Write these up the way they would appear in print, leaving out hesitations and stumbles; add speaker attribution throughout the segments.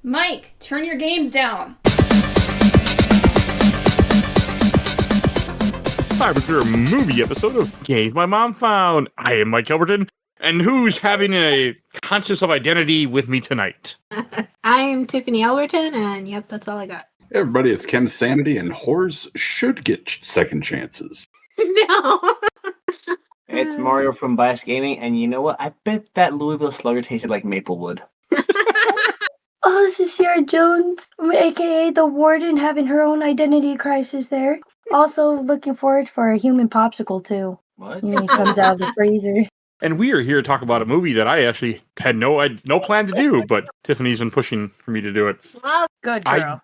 Speaker 1: Mike, turn your games down.
Speaker 2: Time for a movie episode of Games My Mom Found. I am Mike Albertin, and who's having a conscious of identity with me tonight?
Speaker 3: I am Tiffany Albertin, and yep, that's all I got.
Speaker 4: Hey everybody, it's Kenneth Sanity, and whores should get second chances.
Speaker 3: No.
Speaker 5: It's Mario from Bias Gaming, and you know what? I bet that Louisville Slugger tasted like Maplewood.
Speaker 6: Oh, this is Sarah Jones, aka the Warden, having her own identity crisis there. Also looking forward for a human popsicle, too.
Speaker 5: What?
Speaker 6: When he comes out of the freezer.
Speaker 2: And we are here to talk about a movie that I actually had no plan to do, but Tiffany's been pushing for me to do it.
Speaker 3: Well,
Speaker 6: Good girl.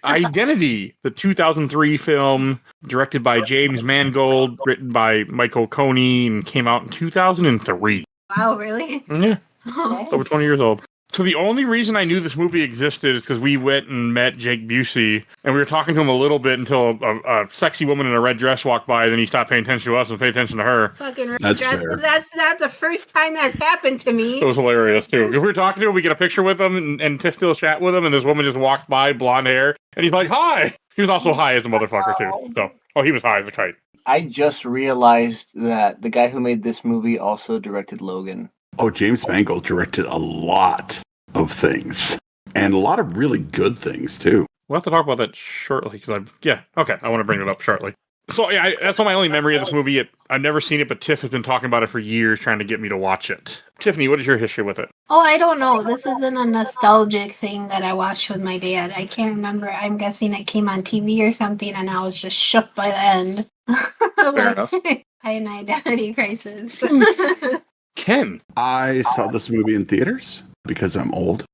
Speaker 2: Identity, the 2003 film, directed by James Mangold, written by Michael Coney, and came out in 2003.
Speaker 3: wow, really?
Speaker 2: Yeah,
Speaker 3: Oh.
Speaker 2: over 20 years old. So the only reason I knew this movie existed is because we went and met Jake Busey, and we were talking to him a little bit until a sexy woman in a red dress walked by, and then he stopped paying attention to us and paid attention to her.
Speaker 3: Fucking red
Speaker 4: That's
Speaker 3: dress.
Speaker 4: fair.
Speaker 3: That's not the first time that's happened to me.
Speaker 2: It was hilarious, too. We were talking to him, we get a picture with him, and Tiff still chat with him, and this woman just walked by, blonde hair, and he's like, hi! He was also high as a motherfucker, too. So, he was high as a kite.
Speaker 5: I just realized that the guy who made this movie also directed Logan.
Speaker 4: Oh, James Mangold directed a lot of things, and a lot of really good things, too.
Speaker 2: We'll have to talk about that shortly, because I want to bring it up shortly. So, yeah, that's not my only memory of this movie. I've never seen it, but Tiff has been talking about it for years, trying to get me to watch it. Tiffany, what is your history with it?
Speaker 3: Oh, I don't know. This isn't a nostalgic thing that I watched with my dad. I can't remember. I'm guessing it came on TV or something, and I was just shook by the end.
Speaker 2: Fair enough.
Speaker 3: I had an identity crisis.
Speaker 2: Ken.
Speaker 4: I saw this movie in theaters because I'm old.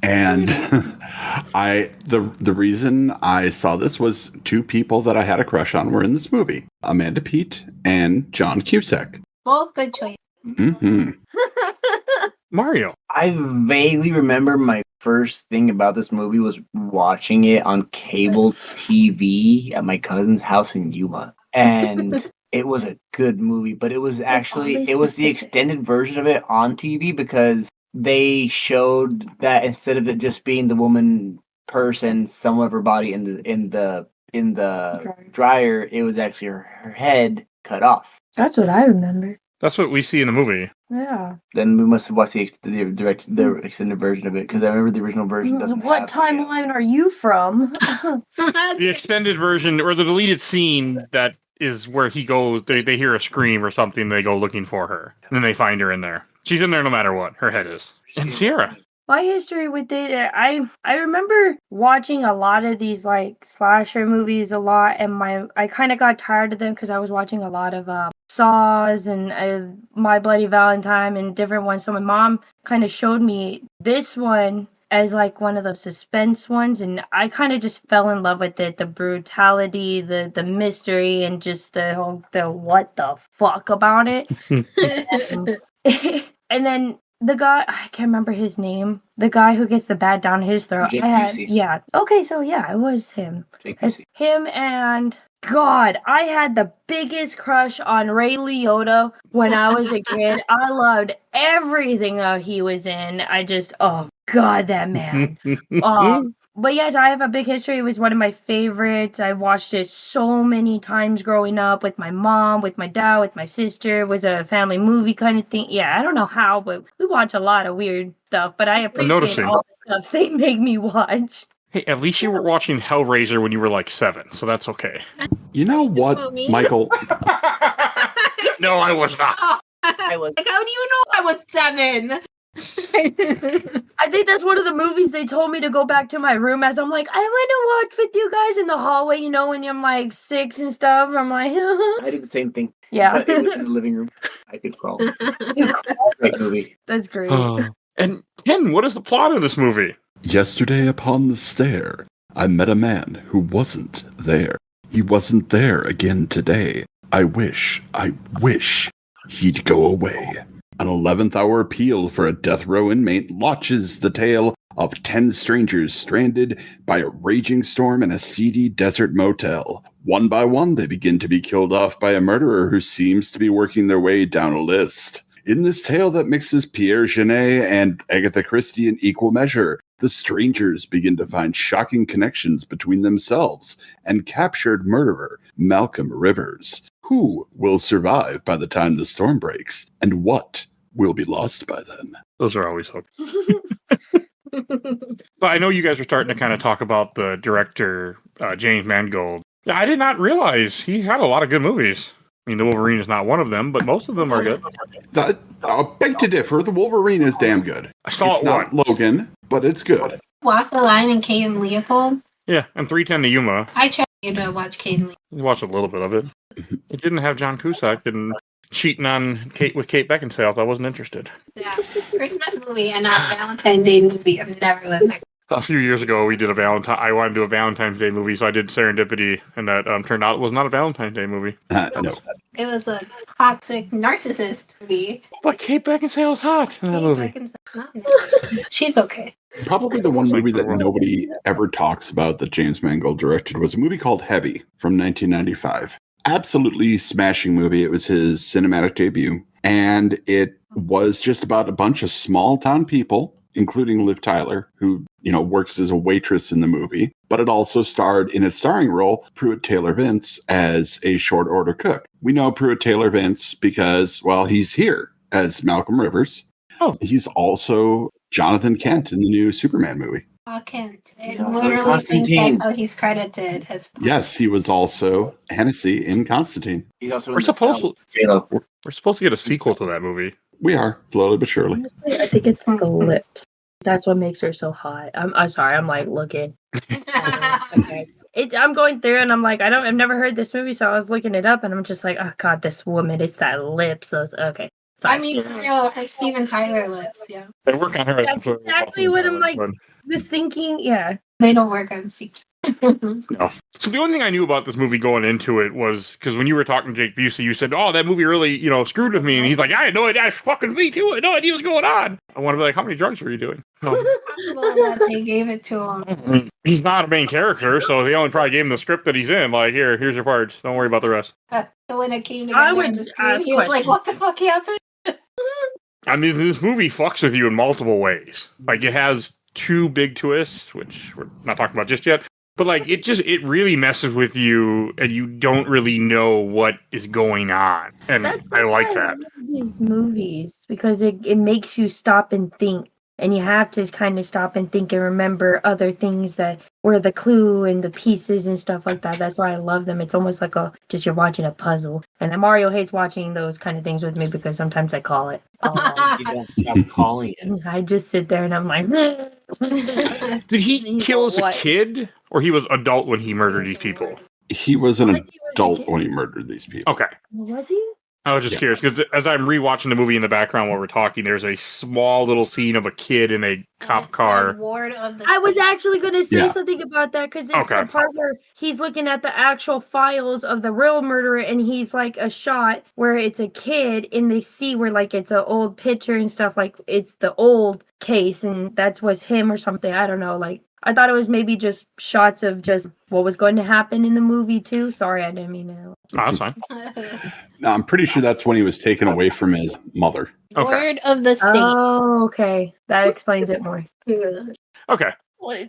Speaker 4: And the reason I saw this was two people that I had a crush on were in this movie. Amanda Peet and John Cusack.
Speaker 3: Both good choice.
Speaker 4: Mm-hmm.
Speaker 2: Mario.
Speaker 5: I vaguely remember my first thing about this movie was watching it on cable TV at my cousin's house in Yuma. And it was a good movie, but it was the extended version of it on TV because they showed that instead of it just being the woman person, some of her body in the dryer, it was actually her head cut off.
Speaker 6: That's what I remember.
Speaker 2: That's what we see in the movie.
Speaker 6: Yeah.
Speaker 5: Then we must have watched the extended version of it because I remember the original version doesn't.
Speaker 6: What
Speaker 5: have
Speaker 6: timeline are you from?
Speaker 2: The extended version, or the deleted scene, that is where he goes, they hear a scream or something, they go looking for her. And then they find her in there. She's in there no matter what, her head is. And Sierra.
Speaker 6: My history with it, I remember watching a lot of these like slasher movies a lot, and I kind of got tired of them because I was watching a lot of Saws and My Bloody Valentine and different ones. So my mom kind of showed me this one as like one of the suspense ones, and I kind of just fell in love with it. The brutality, the mystery, and just the what the fuck about it. And then the guy, I can't remember his name. The guy who gets the bat down his throat.
Speaker 5: Jake Busey.
Speaker 6: Yeah. Okay, so yeah, it was him.
Speaker 5: Jake
Speaker 6: It's
Speaker 5: Busey.
Speaker 6: him, and God, I had the biggest crush on Ray Liotta when I was a kid. I loved everything that he was in. Oh God, that man. But yes, I have a big history. It was one of my favorites. I watched it so many times growing up with my mom, with my dad, with my sister. It was a family movie kind of thing. Yeah, I don't know how, but we watch a lot of weird stuff. But I appreciate
Speaker 2: noticing.
Speaker 6: all the stuff they make me watch.
Speaker 2: Hey, at least you were watching Hellraiser when you were like 7, so that's okay.
Speaker 4: You know what,
Speaker 3: About me?
Speaker 4: Michael?
Speaker 2: No, I was not.
Speaker 5: I was.
Speaker 3: Like, how do you know I was 7?
Speaker 6: I think that's one of the movies they told me to go back to my room as I'm like, I want to watch with you guys in the hallway, when I'm like 6 and stuff. I'm like,
Speaker 5: I did the same thing.
Speaker 6: yeah,
Speaker 5: But it was in the living room. I could crawl. Great movie.
Speaker 6: that's great.
Speaker 2: And Ken, what is the plot of this movie?
Speaker 4: Yesterday upon the stair, I met a man who wasn't there. He wasn't there again today. I wish he'd go away. An 11th hour appeal for a death row inmate launches the tale of 10 strangers stranded by a raging storm in a seedy desert motel. One by one, they begin to be killed off by a murderer who seems to be working their way down a list. In this tale that mixes Pierre Genet and Agatha Christie in equal measure, the strangers begin to find shocking connections between themselves and captured murderer Malcolm Rivers. Who will survive by the time the storm breaks, and what will be lost by then?
Speaker 2: Those are always hooks. But I know you guys are starting to kind of talk about the director, James Mangold. Yeah, I did not realize he had a lot of good movies. I mean, The Wolverine is not one of them, but most of them are good.
Speaker 4: I'll beg to differ. The Wolverine is damn good.
Speaker 2: I saw
Speaker 4: It's
Speaker 2: it
Speaker 4: not
Speaker 2: once.
Speaker 4: Logan, but it's good.
Speaker 3: Walk the Line and Kate and Leopold.
Speaker 2: Yeah, and 310 to Yuma.
Speaker 3: I tried to watch Kate and Leopold.
Speaker 2: I watched a little bit of it. It didn't have John Cusack and cheating on Kate with Kate Beckinsale. I wasn't interested.
Speaker 3: Yeah, Christmas movie and not Valentine's Day movie. I'm never letting that go.
Speaker 2: A few years ago, we did I wanted to do a Valentine's Day movie, so I did Serendipity, and that turned out it was not a Valentine's Day movie.
Speaker 4: No.
Speaker 3: It was a toxic narcissist movie.
Speaker 2: But Kate Beckinsale is hot in that movie.
Speaker 3: She's okay.
Speaker 4: Probably the one movie that nobody ever talks about that James Mangold directed was a movie called Heavy from 1995. Absolutely smashing movie. It was his cinematic debut, and it was just about a bunch of small town people, including Liv Tyler, who, works as a waitress in the movie, but it also starred in its starring role Pruitt Taylor Vince as a short order cook. We know Pruitt Taylor Vince because, well, he's here as Malcolm Rivers.
Speaker 2: Oh.
Speaker 4: He's also Jonathan Kent in the new Superman movie.
Speaker 3: Kent. I
Speaker 5: He's also
Speaker 3: literally think
Speaker 5: Constantine.
Speaker 3: that's how he's credited as.
Speaker 4: Yes, he was also Hennessy in Constantine.
Speaker 5: He's also
Speaker 2: We're supposed to
Speaker 5: J-Lo.
Speaker 2: we're supposed to get a sequel to that movie.
Speaker 4: We are, slowly but surely.
Speaker 6: Honestly, I think it's the lips. That's what makes her so hot. I'm sorry. I'm like looking. Okay. I'm going through and I'm like, I've never heard this movie, so I was looking it up and I'm just like, oh god, this woman, it's that lips. Those okay. Sorry.
Speaker 3: I mean, for real, her Steven Tyler lips, yeah.
Speaker 2: They work on her.
Speaker 6: That's exactly what I'm like. The thinking, yeah.
Speaker 3: They don't work on CG.
Speaker 2: No. So the only thing I knew about this movie going into it was because when you were talking to Jake Busey, you said, "Oh, that movie really, screwed with me." And he's like, "I had no idea. Fucking me too. I had no idea what's going on." I want to be like, "How many drugs were you doing?" No.
Speaker 3: Possible that they gave it to him.
Speaker 2: I mean, he's not a main character, so they only probably gave him the script that he's in. Like, here's your parts. Don't worry about the rest.
Speaker 3: So when it came
Speaker 6: I
Speaker 3: together
Speaker 6: would
Speaker 3: on the screen,
Speaker 6: ask
Speaker 3: he was like,
Speaker 6: questions.
Speaker 3: "What the fuck happened?"
Speaker 2: I mean, this movie fucks with you in multiple ways. Like, it has two big twists, which we're not talking about just yet. But like it really messes with you, and you don't really know what is going on, and
Speaker 6: That's
Speaker 2: I like
Speaker 6: why
Speaker 2: that.
Speaker 6: love these movies because it makes you stop and think, and you have to kind of stop and think and remember other things that were the clue and the pieces and stuff like that. That's why I love them. It's almost like you're watching a puzzle. And Mario hates watching those kind of things with me because sometimes I call it.
Speaker 5: You don't stop calling it.
Speaker 6: I just sit there and I'm like,
Speaker 2: Did he
Speaker 6: He's
Speaker 2: kill as a
Speaker 6: what?
Speaker 2: kid, or he was adult when he murdered these people?
Speaker 4: He was an
Speaker 6: I think he was a
Speaker 4: adult
Speaker 6: kid.
Speaker 4: when he murdered these people.
Speaker 2: Okay.
Speaker 6: Was he?
Speaker 2: I was just
Speaker 4: Yeah.
Speaker 2: curious because as I'm rewatching the movie in the background while we're talking, there's a small little scene of a kid in a cop car.
Speaker 3: Ward of the
Speaker 6: I was actually going to say
Speaker 4: Yeah.
Speaker 6: something about that because it's
Speaker 2: Okay.
Speaker 6: the part where he's looking at the actual files of the real murderer and he's like a shot where it's a kid and they see where like it's an old picture and stuff like it's the old case and that's what's him or something. I don't know. Like I thought it was maybe just shots of just what was going to happen in the movie too. Sorry, I didn't mean to.
Speaker 2: Oh, that's fine.
Speaker 4: No, I'm pretty sure that's when he was taken away from his mother.
Speaker 2: Okay.
Speaker 3: Word of the state.
Speaker 6: Oh, okay. That explains it more.
Speaker 2: Okay.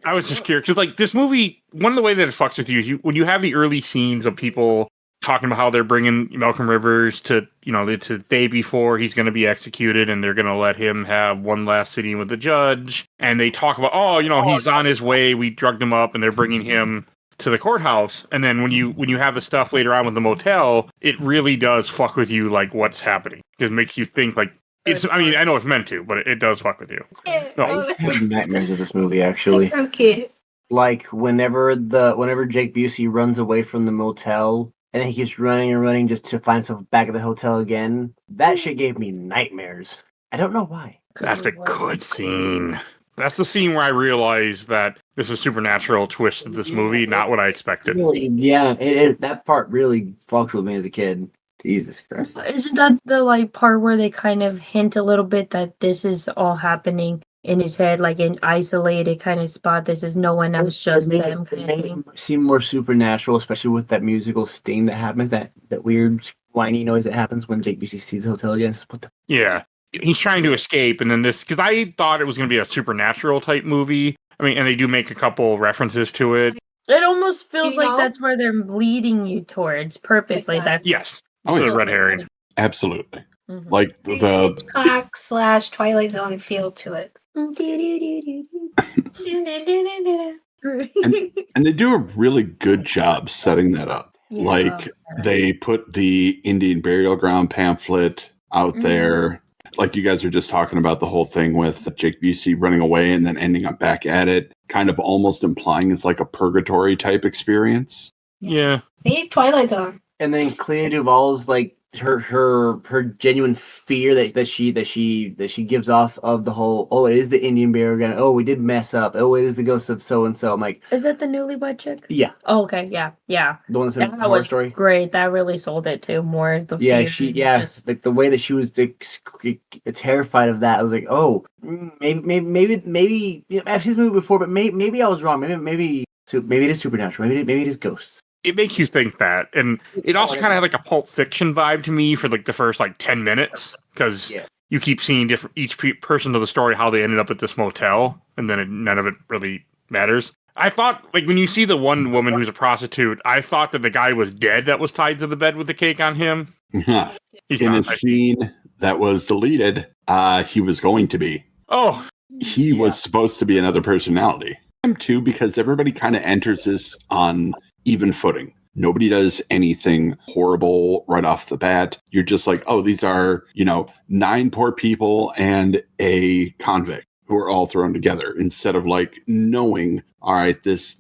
Speaker 2: I was just curious because, like, this movie, one of the ways that it fucks with you, when you have the early scenes of people talking about how they're bringing Malcolm Rivers to, the day before he's going to be executed, and they're going to let him have one last sitting with the judge, and they talk about, he's on his way, we drugged him up, and they're bringing him to the courthouse, and then when you have the stuff later on with the motel, it really does fuck with you, like, what's happening. It makes you think, like, I know it's meant to, but it does fuck with you.
Speaker 5: I used to have nightmares of this movie, actually.
Speaker 3: Okay.
Speaker 5: Like whenever Jake Busey runs away from the motel and he keeps running and running just to find himself back at the hotel again, that shit gave me nightmares. I don't know why.
Speaker 2: That's a good scene. That's the scene where I realized that this is a supernatural twist of this movie, not what I expected.
Speaker 5: Really, yeah, that part really fucked with me as a kid. Jesus Christ.
Speaker 6: Isn't that the like part where they kind of hint a little bit that this is all happening in his head, like an isolated kind of spot? This is no one else, just them kind of thing.
Speaker 5: Seem more supernatural, especially with that musical sting that happens, that weird whiny noise that happens when Jake Busey sees the hotel again. What the
Speaker 2: Yeah. he's trying to escape, and then this, because I thought it was going to be a supernatural type movie. I mean, and they do make a couple references to it.
Speaker 6: It almost feels
Speaker 3: You
Speaker 6: like
Speaker 3: know?
Speaker 6: that's where they're leading you towards purposely.
Speaker 3: It does.
Speaker 6: That's
Speaker 2: Yes,
Speaker 4: Oh,
Speaker 2: it's
Speaker 4: yeah.
Speaker 2: a red herring.
Speaker 4: Absolutely.
Speaker 6: Mhm.
Speaker 4: Like the
Speaker 3: Hitchcock / Twilight Zone feel to it.
Speaker 4: and they do a really good job setting that up.
Speaker 6: Yeah.
Speaker 4: Like they put the Indian burial ground pamphlet out there. Like you guys are just talking about the whole thing with Jake Busey running away and then ending up back at it, kind of almost implying it's like a purgatory type experience.
Speaker 2: Yeah.
Speaker 3: See, Twilight Zone.
Speaker 5: And then Clea Duvall's like her genuine fear that she gives off of the whole, oh, it is the Indian burial ground, oh, we did mess up, oh, it is the ghost of so and so. I'm like,
Speaker 6: Is that the newlywed chick?
Speaker 5: yeah,
Speaker 6: Oh, okay, yeah.
Speaker 5: the one that's in
Speaker 6: That
Speaker 5: Horror
Speaker 6: was
Speaker 5: Story.
Speaker 6: great. That really sold it too. More the
Speaker 5: Yeah,
Speaker 6: fear and just-
Speaker 5: like the way that she was terrified of that. I was like, oh, maybe you know, I've seen this movie before, but maybe I was wrong. Maybe it is supernatural. Maybe it is ghosts.
Speaker 2: It makes you think that, and it also kind of had like a Pulp Fiction vibe to me for like the first like 10 minutes, because you keep seeing each person of the story, how they ended up at this motel, and then none of it really matters. I thought, like, when you see the one woman who's a prostitute, I thought that the guy was dead that was tied to the bed with the cake on him. He's
Speaker 4: In a
Speaker 2: not.
Speaker 4: scene that was deleted, he was going to be.
Speaker 2: Oh,
Speaker 4: He was supposed to be another personality. Him too, because everybody kind of enters this on even footing. Nobody does anything horrible right off the bat. You're just like, oh, these are, 9 poor people and a convict who are all thrown together, instead of like knowing, all right, this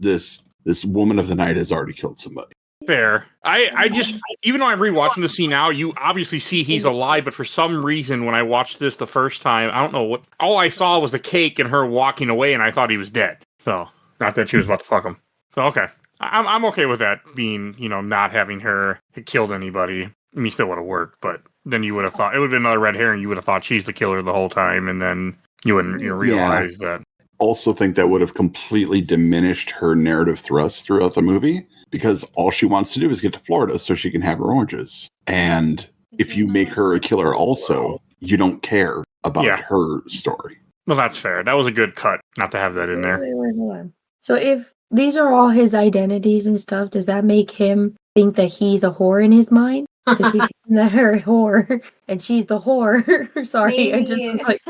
Speaker 4: woman of the night has already killed somebody.
Speaker 2: fair. I just, even though I'm rewatching the scene now, you obviously see he's alive, but for some reason, when I watched this the first time, I don't know what, all I saw was the cake and her walking away, and I thought he was dead. So, not that she was about to fuck him. So, okay. I'm okay with that being, not having her killed anybody. I mean, still would have worked, but then you would have thought, it would have been another red herring. You would have thought she's the killer the whole time, and then you wouldn't realize that.
Speaker 4: Also think that would have completely diminished her narrative thrust throughout the movie, because all she wants to do is get to Florida so she can have her oranges. And if you make her a killer also, you don't care about her story.
Speaker 2: Well, that's fair. That was a good cut not to have that in there.
Speaker 6: Wait, hold on. So if these are all his identities and stuff, does that make him think that he's a whore in his mind? Because he's that her a whore and she's the whore. Sorry, I just was like,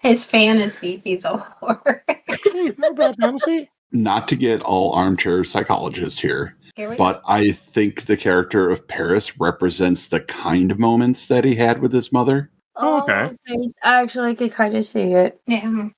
Speaker 3: his fantasy, he's a whore.
Speaker 2: No bad fantasy.
Speaker 4: Not to get all armchair psychologist here,
Speaker 3: Here we
Speaker 4: but I think the character of Paris represents the kind of moments that he had with his mother.
Speaker 2: Oh, okay.
Speaker 6: Actually, I could kind of see it.
Speaker 3: Yeah.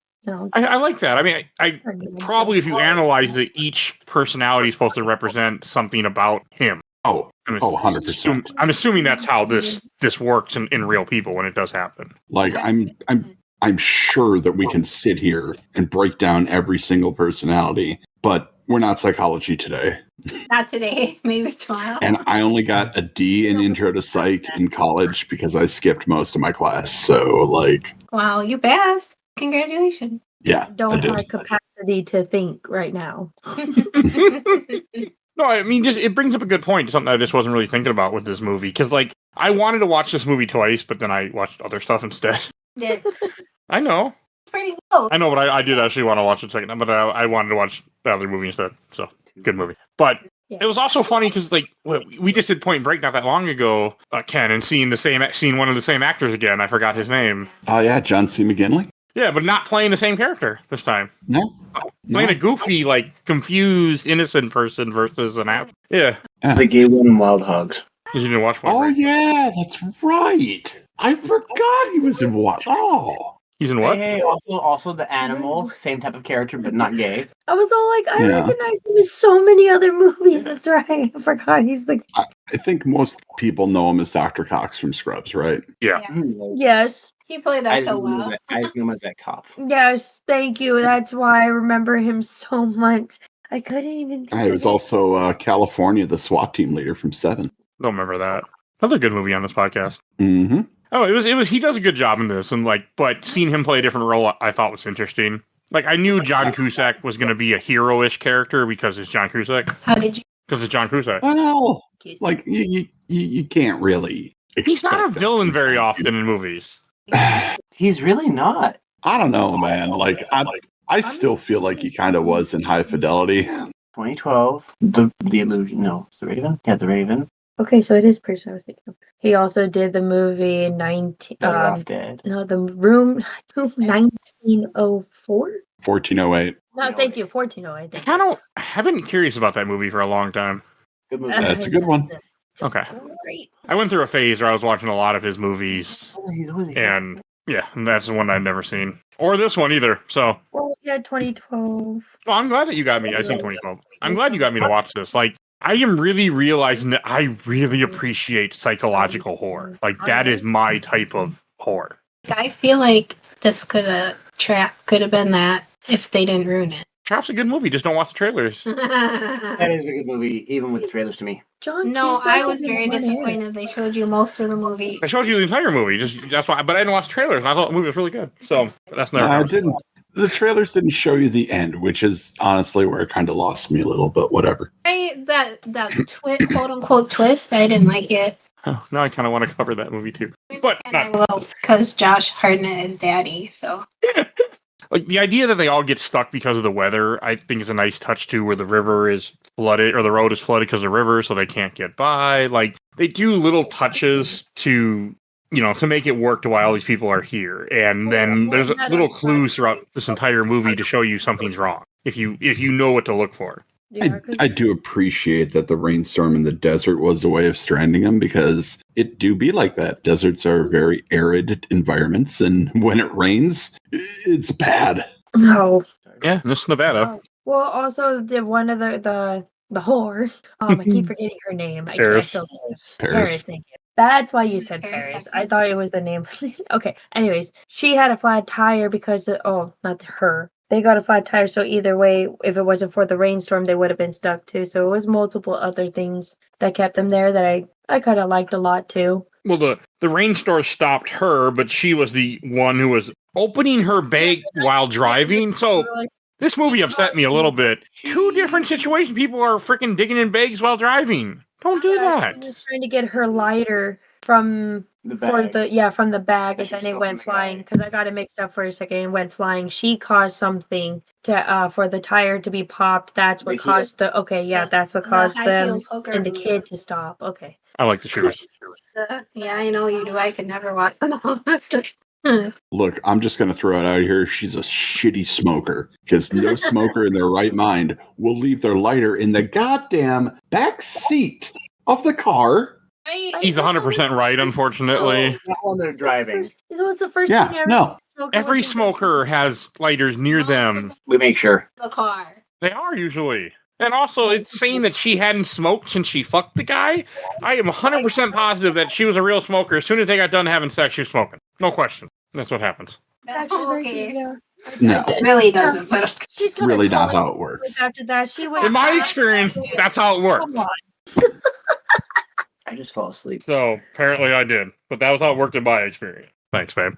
Speaker 2: I like that. I mean, I probably, if you analyze it, each personality is supposed to represent something about him.
Speaker 4: Oh, 100%.
Speaker 2: I'm assuming that's how this works in real people when it does happen.
Speaker 4: Like I'm sure that we can sit here and break down every single personality, but we're not psychology today.
Speaker 3: Not today, maybe tomorrow.
Speaker 4: And I only got a D in Intro to Psych in college because I skipped most of my class. So, like...
Speaker 3: Well, you passed. Congratulations.
Speaker 4: Yeah,
Speaker 6: Don't have capacity to think right now.
Speaker 2: No, I mean, just it brings up a good point, something I just wasn't really thinking about with this movie. Because, like, I wanted to watch this movie twice, but then I watched other stuff instead.
Speaker 3: Yeah.
Speaker 2: I know.
Speaker 3: Pretty close.
Speaker 2: I know, but I did actually want to watch it second time, but I wanted to watch the other movie instead. So, good movie. But it was also funny because, like, we just did Point Break not that long ago, Ken, and seeing one of the same actors again. I forgot his name.
Speaker 4: Oh, yeah, John C. McGinley.
Speaker 2: Yeah, but not playing the same character this time.
Speaker 4: No.
Speaker 2: Playing a goofy, like, confused, innocent person versus an actor. Yeah.
Speaker 5: The gay one in Wild Hogs.
Speaker 2: Because you didn't watch Point
Speaker 4: Oh,
Speaker 2: Break.
Speaker 4: yeah, that's right. I forgot he was in what? Oh.
Speaker 2: He's in what?
Speaker 5: Hey, also the animal, same type of character, but not gay.
Speaker 6: I was all like, I recognize him in so many other movies. That's right. I forgot he's the...
Speaker 4: I think most people know him as Dr. Cox from Scrubs, right?
Speaker 2: Yeah.
Speaker 6: Yes.
Speaker 3: He played that so well.
Speaker 5: I just knew him as that cop.
Speaker 6: Yes, thank you. That's why I remember him so much. I couldn't even think
Speaker 4: He was also California, the SWAT team leader from Seven.
Speaker 2: Don't remember that. Another good movie on this podcast.
Speaker 4: Mm-hmm.
Speaker 2: Oh, it was. He does a good job in this, and but seeing him play a different role, I thought was interesting. Like, I knew John Cusack was going to be a hero-ish character because it's John Cusack.
Speaker 3: How did you?
Speaker 2: Because it's John Cusack.
Speaker 4: Well, like you can't really.
Speaker 2: He's not a
Speaker 4: expect that.
Speaker 2: villain very often in movies.
Speaker 5: He's really not.
Speaker 4: I don't know, man. Like I still feel like he kind of was in High Fidelity.
Speaker 5: 2012, the Illusion. No, The Raven. Yeah, The Raven.
Speaker 6: Okay, so it is person I was thinking of. He also did the movie 19.
Speaker 5: Better Off Dead.
Speaker 6: No, the room 1904.
Speaker 4: 1408.
Speaker 6: No, thank you, 1408.
Speaker 2: I've been curious about that movie for a long time.
Speaker 5: Good movie.
Speaker 4: That's a good one.
Speaker 2: Okay.
Speaker 6: Great.
Speaker 2: I went through a phase where I was watching a lot of his movies, and yeah, that's the one I've never seen. Or this one either, so.
Speaker 6: Well, yeah, 2012.
Speaker 2: Well, I'm glad that you got me. I seen 2012. I'm glad you got me to watch this. Like, I am really realizing that I really appreciate psychological horror. Like, that is my type of horror.
Speaker 3: I feel like this could have been that if they didn't ruin it.
Speaker 2: Trap's a good movie. Just don't watch the trailers.
Speaker 5: That is a good movie, even with the trailers to me.
Speaker 6: John,
Speaker 3: No,
Speaker 6: Cusack
Speaker 3: I was
Speaker 6: is in
Speaker 3: very
Speaker 6: one
Speaker 3: disappointed. They showed you most of the movie.
Speaker 2: I showed you the entire movie. That's why. But I didn't watch the trailers, and I thought the movie was really good. So that's never.
Speaker 4: I didn't. The trailers didn't show you the end, which is honestly where it kind of lost me a little. But whatever.
Speaker 3: That quote unquote twist, I didn't like it.
Speaker 2: Oh, now I kind of want to cover that movie too. But
Speaker 3: And I will, because Josh Hartnett is daddy. So
Speaker 2: like the idea that they all get stuck because of the weather, I think is a nice touch too, where the river is flooded or the road is flooded because of the river, so they can't get by. Like they do little touches to, to make it work to why all these people are here, and then there's little clues throughout this entire movie to show you something's wrong if you know what to look for.
Speaker 4: I do appreciate that the rainstorm in the desert was a way of stranding them, because it do be like that. Deserts are very arid environments, and when it rains, it's bad.
Speaker 6: No.
Speaker 2: Yeah, this is Nevada.
Speaker 6: Well, also the one of the whore. I keep forgetting her name.
Speaker 2: Paris.
Speaker 6: Paris. Thank you. That's why you said Paris. I thought it was the name. Okay. Anyways, she had a flat tire because not her. They got a flat tire, so either way, if it wasn't for the rainstorm, they would have been stuck too. So it was multiple other things that kept them there that I kind of liked a lot too.
Speaker 2: Well, the rainstorm stopped her, but she was the one who was opening her bag while driving. So this movie upset me a little bit. Two different situations. People are freaking digging in bags while driving. Don't do that.
Speaker 6: She was trying to get her lighter from the bag, and then it went flying, because I got it mixed up for a second. It went flying. She caused something to for the tire to be popped. That's what caused that's what caused them and the kid to stop. Okay.
Speaker 2: I like the shooters.
Speaker 3: Yeah, I know you do. I could never watch all this.
Speaker 4: Look, I'm just going to throw it out here. She's a shitty smoker, because no smoker in their right mind will leave their lighter in the goddamn back seat of the car.
Speaker 2: He's 100% right, unfortunately.
Speaker 5: Not while they're driving.
Speaker 6: This was the first thing I ever
Speaker 4: no.
Speaker 2: Every smoker has lighters near them.
Speaker 5: We make sure.
Speaker 3: The car.
Speaker 2: They are usually. And also, it's saying that she hadn't smoked since she fucked the guy. I am 100% positive that she was a real smoker. As soon as they got done having sex, she was smoking. No question. That's what happens.
Speaker 3: Okay.
Speaker 4: No.
Speaker 3: It really doesn't, but
Speaker 6: She's
Speaker 4: Really not how it works.
Speaker 6: After that, she went.
Speaker 2: In my experience, that's how it worked.
Speaker 6: Come on.
Speaker 5: I just fall asleep.
Speaker 2: So, apparently I did. But that was how it worked in my experience. Thanks, babe.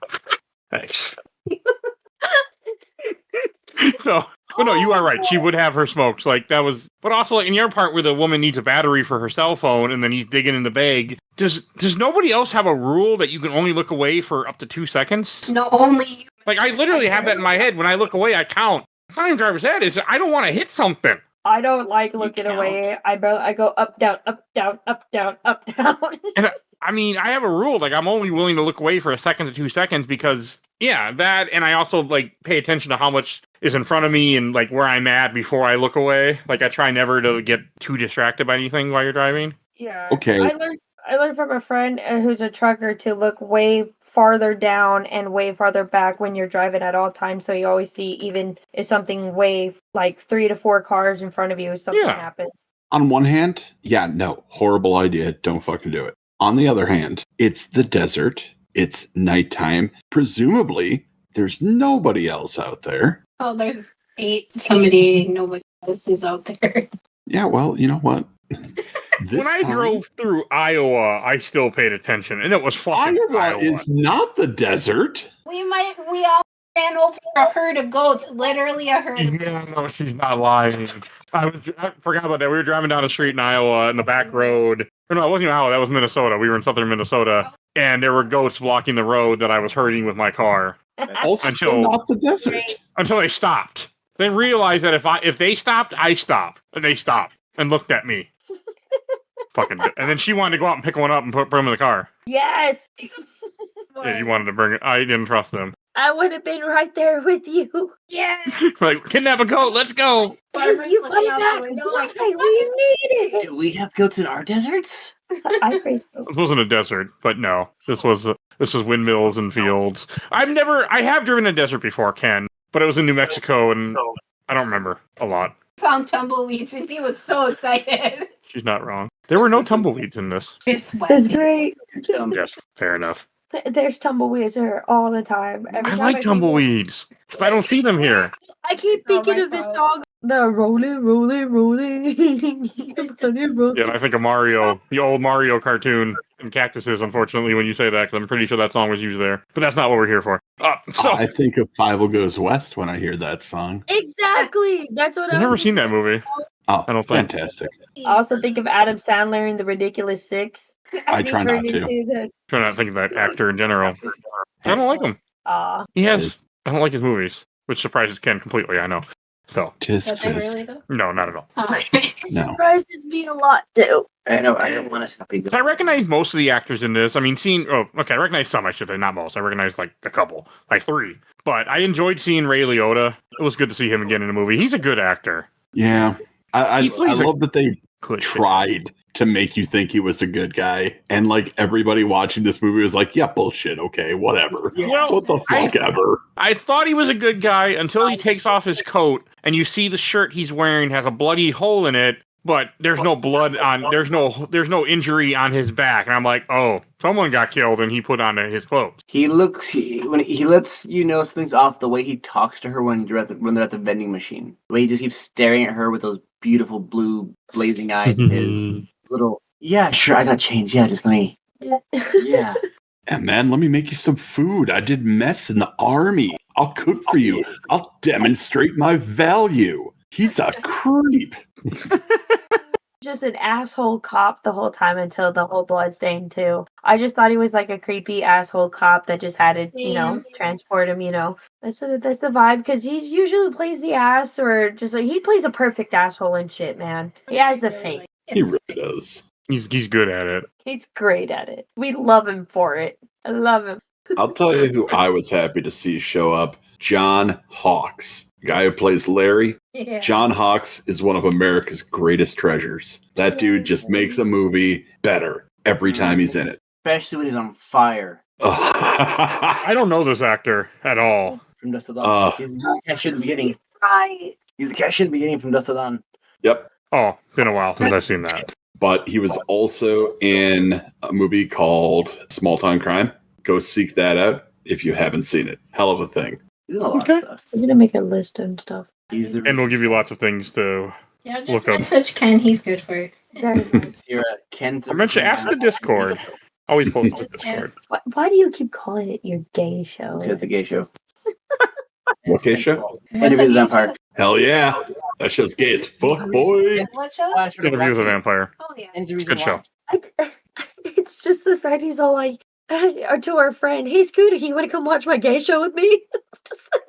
Speaker 2: Thanks. So, but no, you are right. She would have her smokes. Like, that was... But also, like, in your part where the woman needs a battery for her cell phone and then he's digging in the bag, does nobody else have a rule that you can only look away for up to 2 seconds?
Speaker 3: no, only.
Speaker 2: Like, I literally have that in my head. When I look away, I count. Time driver's head is I don't want to hit something.
Speaker 6: I don't like looking away. I go up, down, up, down, up, down, up, down.
Speaker 2: And I mean, I have a rule. Like, I'm only willing to look away for 1 second to 2 seconds because, yeah, that, and I also, like, pay attention to how much is in front of me and, like, where I'm at before I look away. Like, I try never to get too distracted by anything while you're driving.
Speaker 6: Yeah.
Speaker 4: Okay.
Speaker 6: I learned from a friend who's a trucker to look way farther down and way farther back when you're driving at all times. So you always see, even if something way like 3 to 4 cars in front of you, something happens.
Speaker 4: On one hand, no, horrible idea. Don't fucking do it. On the other hand, it's the desert. It's nighttime. Presumably, there's nobody else out there.
Speaker 3: Oh, there's somebody, nobody else is out there.
Speaker 4: Yeah, well, you know what?
Speaker 2: When I drove through Iowa, I still paid attention, and it was fucking Iowa.
Speaker 4: Is not the desert.
Speaker 3: We all ran over a herd of goats, literally a herd of
Speaker 2: Yeah, no, she's not lying. I forgot about that. We were driving down the street in Iowa in the back road. Or no, it wasn't even Iowa. That was Minnesota. We were in southern Minnesota. and there were goats blocking the road that I was herding with my car
Speaker 4: Also, not the desert.
Speaker 2: until they stopped. They realized that if they stopped, I stopped. And they stopped and looked at me. Fucking. And then she wanted to go out and pick one up and put them in the car.
Speaker 6: Yes,
Speaker 2: Yeah, you wanted to bring it. I didn't trust them.
Speaker 6: I would have been right there with you.
Speaker 3: Yeah.
Speaker 2: Like, kidnap a goat, let's go.
Speaker 3: Farmer's
Speaker 6: You
Speaker 3: looking
Speaker 6: put it
Speaker 3: out
Speaker 6: back.
Speaker 3: the window like,
Speaker 6: Why? We need it.
Speaker 5: Do we have goats in our deserts?
Speaker 6: I praise God.
Speaker 2: This wasn't a desert, but no. This was windmills and fields. I have driven a desert before, Ken, but it was in New Mexico, and I don't remember a lot.
Speaker 3: found tumbleweeds and he was so excited.
Speaker 2: She's not wrong. There were no tumbleweeds in this.
Speaker 3: It's wet.
Speaker 6: That's great.
Speaker 2: Yes, fair enough.
Speaker 6: There's tumbleweeds here all the time. Every
Speaker 2: I
Speaker 6: time
Speaker 2: like
Speaker 6: see
Speaker 2: tumbleweeds because I don't see them here.
Speaker 6: one. I keep
Speaker 3: It's all
Speaker 6: thinking
Speaker 3: my
Speaker 6: of this
Speaker 3: fault.
Speaker 6: song, the rolling, rolling, rolling.
Speaker 2: Yeah, and I think of Mario, the old Mario cartoon, and cactuses. Unfortunately, when you say that, because I'm pretty sure that song was used there. But that's not what we're here for.
Speaker 4: I think of Five Goes West when I hear that song.
Speaker 6: Exactly. That's what
Speaker 2: I've never seen that movie.
Speaker 4: Oh,
Speaker 2: I don't think.
Speaker 4: fantastic.
Speaker 6: I also think of Adam Sandler in The Ridiculous Six.
Speaker 4: I
Speaker 6: as he
Speaker 4: try not
Speaker 6: turned
Speaker 4: to.
Speaker 6: into the-
Speaker 2: Try not to think of that actor in general. I don't like him.
Speaker 6: Aw.
Speaker 2: He has. I don't like his movies, which surprises Ken completely. I know. So
Speaker 4: Tisk
Speaker 1: Does it
Speaker 4: fisk.
Speaker 1: really though?
Speaker 2: no, not at all.
Speaker 3: Okay.
Speaker 6: It
Speaker 4: No.
Speaker 6: surprises me a lot too.
Speaker 5: I know. I don't want to be
Speaker 2: I recognize most of the actors in this. I mean, I recognize some, I should say, not most. I recognize like a couple, like 3. But I enjoyed seeing Ray Liotta. It was good to see him again in a movie. He's a good actor.
Speaker 4: Yeah. I
Speaker 2: He plays a
Speaker 4: love that they
Speaker 2: Good shit.
Speaker 4: tried to make you think he was a good guy. And like everybody watching this movie was like, yeah, bullshit. Okay, whatever.
Speaker 2: Well,
Speaker 4: What the fuck ever.
Speaker 2: I thought he was a good guy until he takes off his coat and you see the shirt he's wearing has a bloody hole in it, but there's no blood on. There's no injury on his back, and I'm like, oh, someone got killed, and he put on his clothes.
Speaker 5: When he lets you know something's off the way he talks to her when they're at the vending machine. The way he just keeps staring at her with those beautiful blue blazing eyes. His little yeah, sure, I got change. Yeah, just let me. Yeah.
Speaker 4: Yeah, man, let me make you some food. I did mess in the army. I'll cook for you. I'll demonstrate my value. He's a creep.
Speaker 6: Just an asshole cop the whole time until the whole blood stain too. I just thought he was like a creepy asshole cop that just had to, transport him. That's the vibe because he usually plays the ass or just like he plays a perfect asshole and shit, man. He has the face.
Speaker 4: He really does.
Speaker 2: He's good at it.
Speaker 6: He's great at it. We love him for it. I love him.
Speaker 4: I'll tell you who I was happy to see show up. John Hawkes, the guy who plays Larry.
Speaker 3: Yeah.
Speaker 4: John Hawkes is one of America's greatest treasures. That dude just makes a movie better every time he's in it.
Speaker 5: Especially when he's on fire.
Speaker 2: I don't know this actor at all.
Speaker 5: From Dust to Dawn. He's the cashier at the beginning.
Speaker 6: Right.
Speaker 5: He's the cashier at the beginning from Dust to Dawn.
Speaker 4: Yep.
Speaker 2: Oh, been a while since I've seen that.
Speaker 4: But he was also in a movie called Small Town Crime. Go seek that out if you haven't seen it. Hell of a thing.
Speaker 5: He's in a lot
Speaker 2: Okay.
Speaker 5: of stuff.
Speaker 6: We're gonna make a list and stuff.
Speaker 5: He's the
Speaker 2: And we'll give you lots of things to
Speaker 3: Yeah,
Speaker 2: Look
Speaker 3: just
Speaker 2: up.
Speaker 3: message Ken. He's good for it.
Speaker 6: Very nice.
Speaker 5: You're a Ken.
Speaker 2: I mentioned ask the Discord. Always post the Discord.
Speaker 6: Why do you keep calling it your gay show?
Speaker 5: Because it's a gay show.
Speaker 4: What gay show?
Speaker 5: Interview with the Vampire.
Speaker 4: Hell yeah. That show's gay as fuck, boy.
Speaker 3: What show?
Speaker 2: Interview with a Vampire.
Speaker 3: Oh yeah.
Speaker 2: Good show.
Speaker 6: It's just the fact he's all like, or to our friend, hey Scooter, you want to come watch my gay show with me? Just like,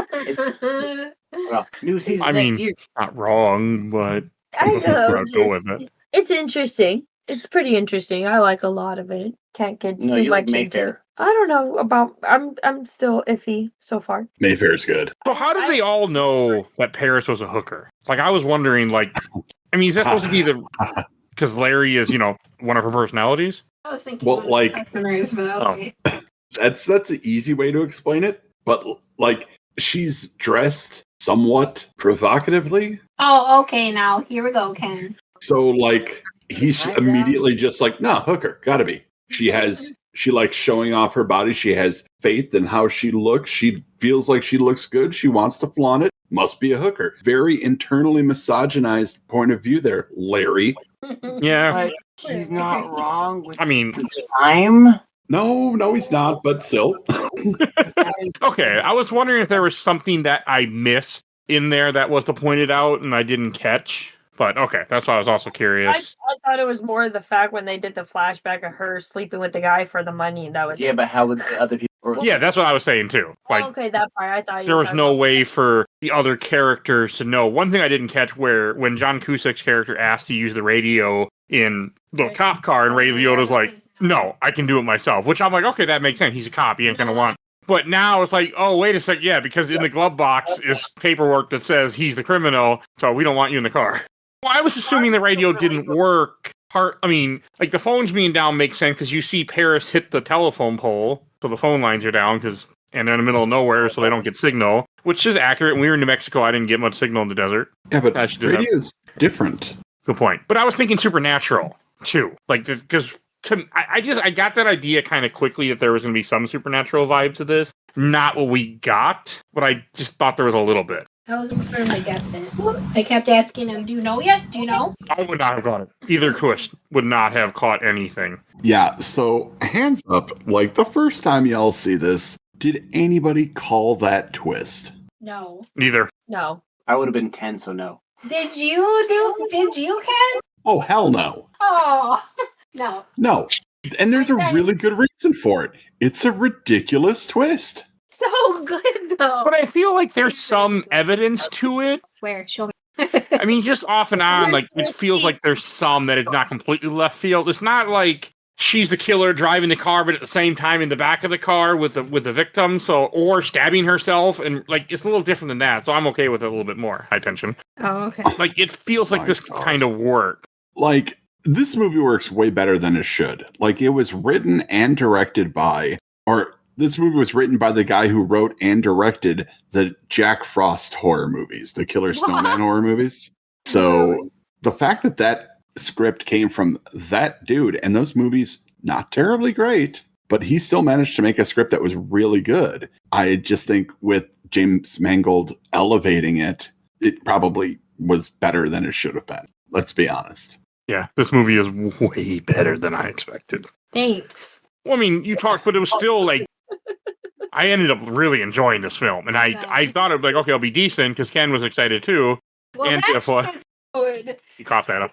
Speaker 6: what the
Speaker 5: Well, new season
Speaker 2: I
Speaker 5: next
Speaker 2: mean,
Speaker 5: year.
Speaker 2: not wrong, but
Speaker 6: I know.
Speaker 2: I'll go with it.
Speaker 6: It's interesting. It's pretty interesting. I like a lot of it. Can't get
Speaker 5: No,
Speaker 6: too
Speaker 5: you like
Speaker 6: much into
Speaker 5: Mayfair.
Speaker 6: it. I don't know about. I'm still iffy so far.
Speaker 4: Mayfair's good.
Speaker 2: So how did they all know that Paris was a hooker? Like I was wondering, like, I mean, is that supposed to be the because Larry is, one of her personalities?
Speaker 3: I was thinking.
Speaker 4: Well,
Speaker 3: one of the
Speaker 4: like-
Speaker 3: customers, but okay.
Speaker 4: That's the easy way to explain it. But like she's dressed somewhat provocatively.
Speaker 3: Oh, okay. Now here we go, Ken.
Speaker 4: So like he's immediately just like, nah, hooker, gotta be. She likes showing off her body. She has faith in how she looks. She feels like she looks good. She wants to flaunt it. Must be a hooker. Very internally misogynized point of view there, Larry.
Speaker 2: Yeah.
Speaker 5: But he's not wrong with
Speaker 2: I mean,
Speaker 5: the time.
Speaker 4: No, he's not, but still.
Speaker 2: okay. I was wondering if there was something that I missed in there that was to point it out and I didn't catch. But okay, that's why I was also curious.
Speaker 6: I thought it was more the fact when they did the flashback of her sleeping with the guy for the money. That was
Speaker 5: Yeah, but how would the other people?
Speaker 2: Yeah, that's what I was saying too. Like,
Speaker 6: okay, that part I thought
Speaker 2: there was no way for the other characters to know. One thing I didn't catch where when John Cusack's character asked to use the radio in the cop car, and Ray Liotta's like, "No, I can do it myself." Which I'm like, okay, that makes sense. He's a cop. He ain't gonna want. But now it's like, oh, wait a sec, yeah, because in the glove box is paperwork that says he's the criminal, so we don't want you in the car. Well, I was assuming the radio didn't work. Like the phones being down makes sense because you see Paris hit the telephone pole, so the phone lines are down and they're in the middle of nowhere, so they don't get signal, which is accurate. When we were in New Mexico, I didn't get much signal in the desert.
Speaker 4: Yeah, but radio's different.
Speaker 2: Good point. But I was thinking supernatural too, like because I got that idea kind of quickly that there was going to be some supernatural vibe to this. Not what we got, but I just thought there was a little bit.
Speaker 3: I was firmly guessing. I kept asking him, "Do you know yet? Do you know?"
Speaker 2: I would not have got it. Either twist would not have caught anything.
Speaker 4: Yeah, so hands up, like the first time y'all see this, did anybody call that twist?
Speaker 3: No.
Speaker 2: Neither.
Speaker 6: No.
Speaker 5: I would have been 10, so no.
Speaker 3: Did you, Ken?
Speaker 4: Oh, hell no.
Speaker 3: Oh, no.
Speaker 4: No. And there's a really good reason for it. It's a ridiculous twist.
Speaker 3: So good, though.
Speaker 2: But I feel like there's some evidence to it.
Speaker 3: Where? Show me.
Speaker 2: I mean, just off and on, like, it feels like there's some that it's not completely left field. It's not like she's the killer driving the car, but at the same time in the back of the car with the victim, or stabbing herself, and like it's a little different than that. So I'm okay with it a little bit more high tension.
Speaker 3: Oh, okay.
Speaker 2: Like it feels like this kind of work.
Speaker 4: Like this movie works way better than it should. Like it was written and directed by, or this movie was written by the guy who wrote and directed the Jack Frost horror movies, the Killer Snowman horror movies. So the fact that script came from that dude, and those movies not terribly great, but he still managed to make a script that was really good. I just think with James Mangold elevating it, it probably was better than it should have been. Let's be honest.
Speaker 2: Yeah, this movie is way better than I expected.
Speaker 3: Thanks.
Speaker 2: Well, I mean, you talked, but it was still like I ended up really enjoying this film, and I thought it was like, okay, it'll be decent because Ken was excited too.
Speaker 3: Well,
Speaker 2: and
Speaker 3: that's good.
Speaker 2: You caught that up.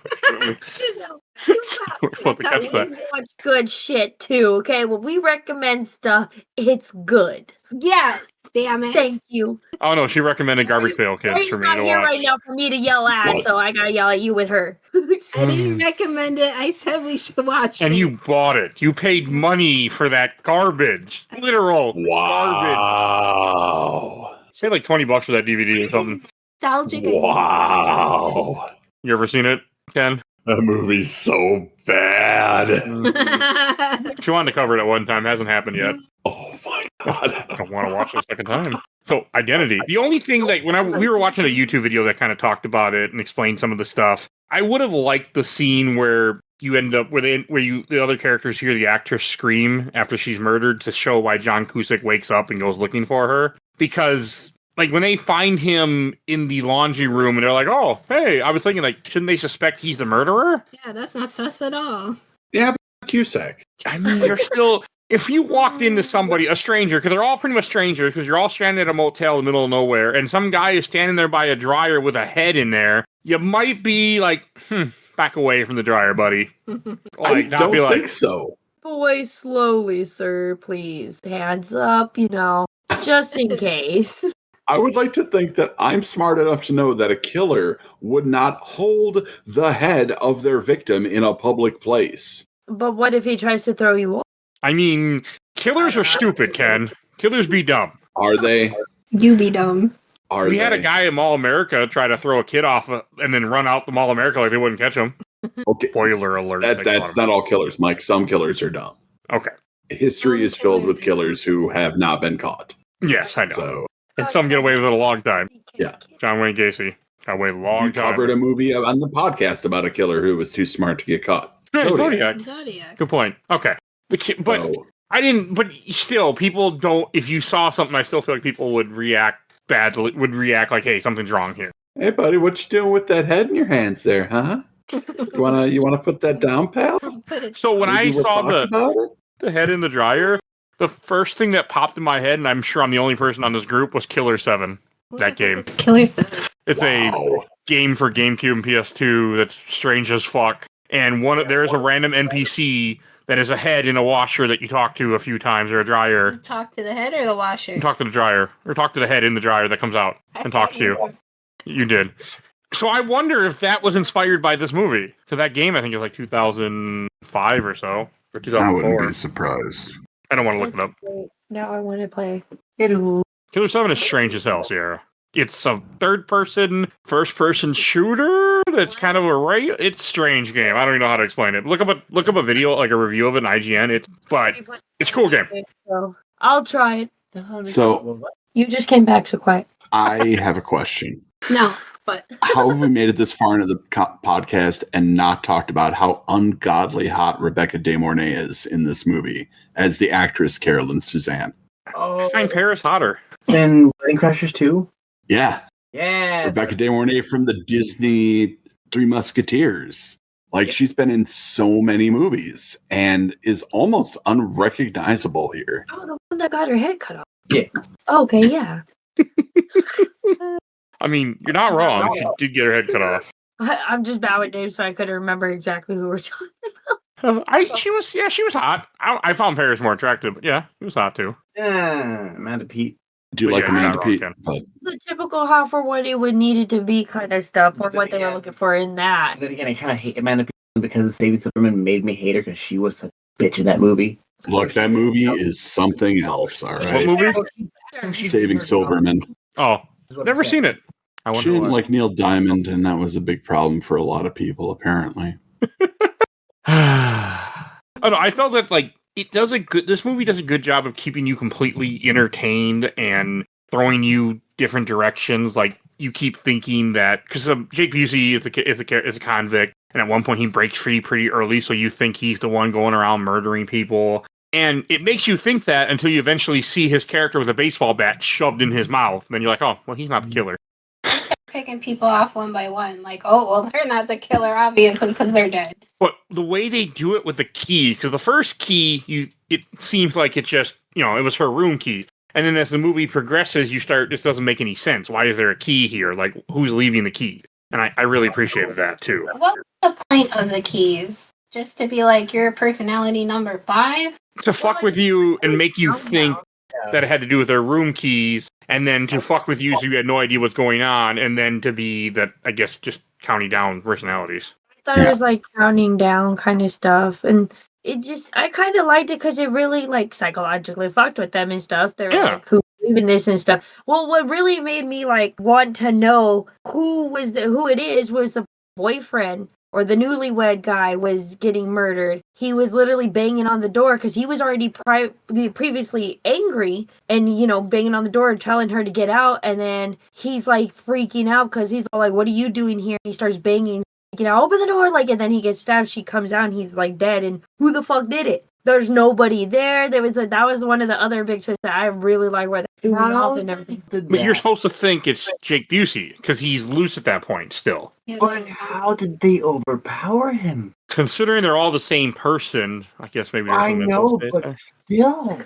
Speaker 6: Watch good shit too. Okay, when we recommend stuff, it's good.
Speaker 3: Yeah, damn it.
Speaker 6: Thank you.
Speaker 2: Oh no, she recommended Garbage Pail Kids for me to
Speaker 6: here
Speaker 2: watch.
Speaker 6: right now for me to yell at, so I gotta yell at you with her.
Speaker 3: I didn't recommend it. I said we should watch it.
Speaker 2: And you bought it. You paid money for that garbage. Literal garbage.
Speaker 4: Wow.
Speaker 2: Say like $20 for that DVD or something.
Speaker 3: Nostalgic.
Speaker 4: Wow.
Speaker 2: You ever seen it, Ken?
Speaker 4: That movie's so bad.
Speaker 2: She wanted to cover it at one time. Hasn't happened yet.
Speaker 4: Oh my god.
Speaker 2: I don't want to watch it a second time. So, Identity. The only thing that we were watching a YouTube video that kind of talked about it and explained some of the stuff, I would have liked the scene where you end up the other characters hear the actress scream after she's murdered to show why John Cusack wakes up and goes looking for her. Because like when they find him in the laundry room and they're like, oh, hey, I was thinking like, shouldn't they suspect he's the murderer?
Speaker 3: Yeah, that's not sus at all.
Speaker 4: Yeah, but Cusack.
Speaker 2: I mean, you're still, if you walked into a stranger, because they're all pretty much strangers, because you're all stranded at a motel in the middle of nowhere, and some guy is standing there by a dryer with a head in there, you might be like, back away from the dryer, buddy.
Speaker 4: I don't think so.
Speaker 6: Away slowly, sir, please. Hands up, just in case.
Speaker 4: I would like to think that I'm smart enough to know that a killer would not hold the head of their victim in a public place.
Speaker 6: But what if he tries to throw you off?
Speaker 2: I mean, killers are stupid, Ken. Killers be dumb.
Speaker 4: Are they?
Speaker 3: You be dumb.
Speaker 2: We had a guy in Mall America try to throw a kid off and then run out the Mall America like they wouldn't catch him.
Speaker 4: Okay.
Speaker 2: Spoiler alert.
Speaker 4: That's not all killers, Mike. Some killers are dumb.
Speaker 2: Okay.
Speaker 4: History is filled with killers who have not been caught.
Speaker 2: Yes, I know.
Speaker 4: So,
Speaker 2: and some get away with it a long time.
Speaker 4: Yeah.
Speaker 2: John Wayne Gacy got away a long
Speaker 4: you
Speaker 2: time.
Speaker 4: covered a movie on the podcast about a killer who was too smart to get caught.
Speaker 2: Zodiac.
Speaker 3: Zodiac.
Speaker 2: Good point. Okay. But I didn't, but still, people don't, if you saw something, I still feel like people would react badly, would react like, hey, something's wrong here.
Speaker 4: Hey, buddy, what you doing with that head in your hands there, huh? You wanna put that down, pal?
Speaker 2: So when I saw
Speaker 4: the
Speaker 2: head in the dryer, the first thing that popped in my head, and I'm sure I'm the only person on this group, was Killer 7. That game.
Speaker 3: Killer 7.
Speaker 2: It's game for GameCube and PS2 that's strange as fuck. And there's a random NPC that is a head in a washer that you talk to a few times, or a dryer.
Speaker 3: You talk to the head or the washer?
Speaker 2: You talk to the dryer, or talk to the head in the dryer that comes out and talks to you. You did. So I wonder if that was inspired by this movie. Because that game, I think, is like 2005 or so. Or 2004.
Speaker 4: I wouldn't be surprised.
Speaker 2: I don't want to look it up.
Speaker 6: Now I want to play.
Speaker 2: Killer 7 is strange as hell, Sierra. It's a third-person, first-person shooter that's kind of it's a strange game. I don't even know how to explain it. Look up a video, like a review of it on IGN. It's a cool game.
Speaker 6: So I'll try it.
Speaker 4: So
Speaker 6: You just came back so quiet.
Speaker 4: I have a question.
Speaker 3: No, but
Speaker 4: How have we made it this far into the podcast and not talked about how ungodly hot Rebecca De Mornay is in this movie as the actress Carolyn Suzanne?
Speaker 2: I find Paris hotter.
Speaker 5: Then Wedding Crashers 2?
Speaker 4: Yeah.
Speaker 5: Yeah.
Speaker 4: Rebecca De Mornay from the Disney Three Musketeers. Like, she's been in so many movies and is almost unrecognizable here.
Speaker 6: Oh, the one that got her head cut off.
Speaker 5: Yeah.
Speaker 6: Okay, yeah.
Speaker 2: I mean, you're not wrong. She did get her head cut off.
Speaker 6: I'm just bad with names, so I couldn't remember exactly who we're talking
Speaker 2: She was hot. I found Paris more attractive, but yeah, she was hot too.
Speaker 5: Amanda Pete.
Speaker 4: Do you
Speaker 2: But
Speaker 4: like
Speaker 2: yeah,
Speaker 4: Amanda
Speaker 2: not
Speaker 4: Pete?
Speaker 2: wrong,
Speaker 4: But
Speaker 6: The typical hot for what it would need it to be kind of stuff, or what they were looking for in that.
Speaker 5: And then again, I kind of hate Amanda Pete because Saving Silverman made me hate her because she was such a bitch in that movie.
Speaker 4: look, that movie is something else, all
Speaker 2: What
Speaker 4: right?
Speaker 2: movie?
Speaker 4: Saving Silverman.
Speaker 2: Oh, never seen it. I
Speaker 4: She
Speaker 2: wonder
Speaker 4: didn't
Speaker 2: why.
Speaker 4: like Neil Diamond, and that was a big problem for a lot of people, apparently.
Speaker 2: I don't know. I felt that this movie does a good job of keeping you completely entertained and throwing you different directions. Like, you keep thinking that because Jake Busey is a convict, and at one point he breaks free pretty early, so you think he's the one going around murdering people. And it makes you think that until you eventually see his character with a baseball bat shoved in his mouth. And then you're like, oh, well, he's not the killer.
Speaker 3: I start picking people off one by one. Like, oh, well, they're not the killer, obviously, because they're dead.
Speaker 2: But the way they do it with the keys, because the first key, it seems like it's just, it was her room key. And then as the movie progresses, this doesn't make any sense. Why is there a key here? Like, who's leaving the key? And I really appreciated that, too.
Speaker 3: What was the point of the keys? Just to be like, your personality number 5?
Speaker 2: To fuck with you and make you think that it had to do with their room keys, and then to fuck with you so you had no idea what's going on, and then to be that, I guess, just counting down personalities.
Speaker 6: I thought it was like counting down kind of stuff, and I kind of liked it because it really like psychologically fucked with them and stuff. They're like, who believe in this and stuff. Well, what really made me like want to know who it is was the boyfriend. Or the newlywed guy was getting murdered. He was literally banging on the door because he was already previously angry and, banging on the door and telling her to get out. And then he's like freaking out because he's all like, what are you doing here? And he starts banging, open the door. And then he gets stabbed. She comes out and he's like dead. And who the fuck did it? There's nobody there. That was one of the other big twists that I really like where they're doing off and everything.
Speaker 2: But you're supposed to think it's Jake Busey because he's loose at that point still.
Speaker 5: But how did they overpower him?
Speaker 2: Considering they're all the same person, I guess maybe.
Speaker 5: I know, but still.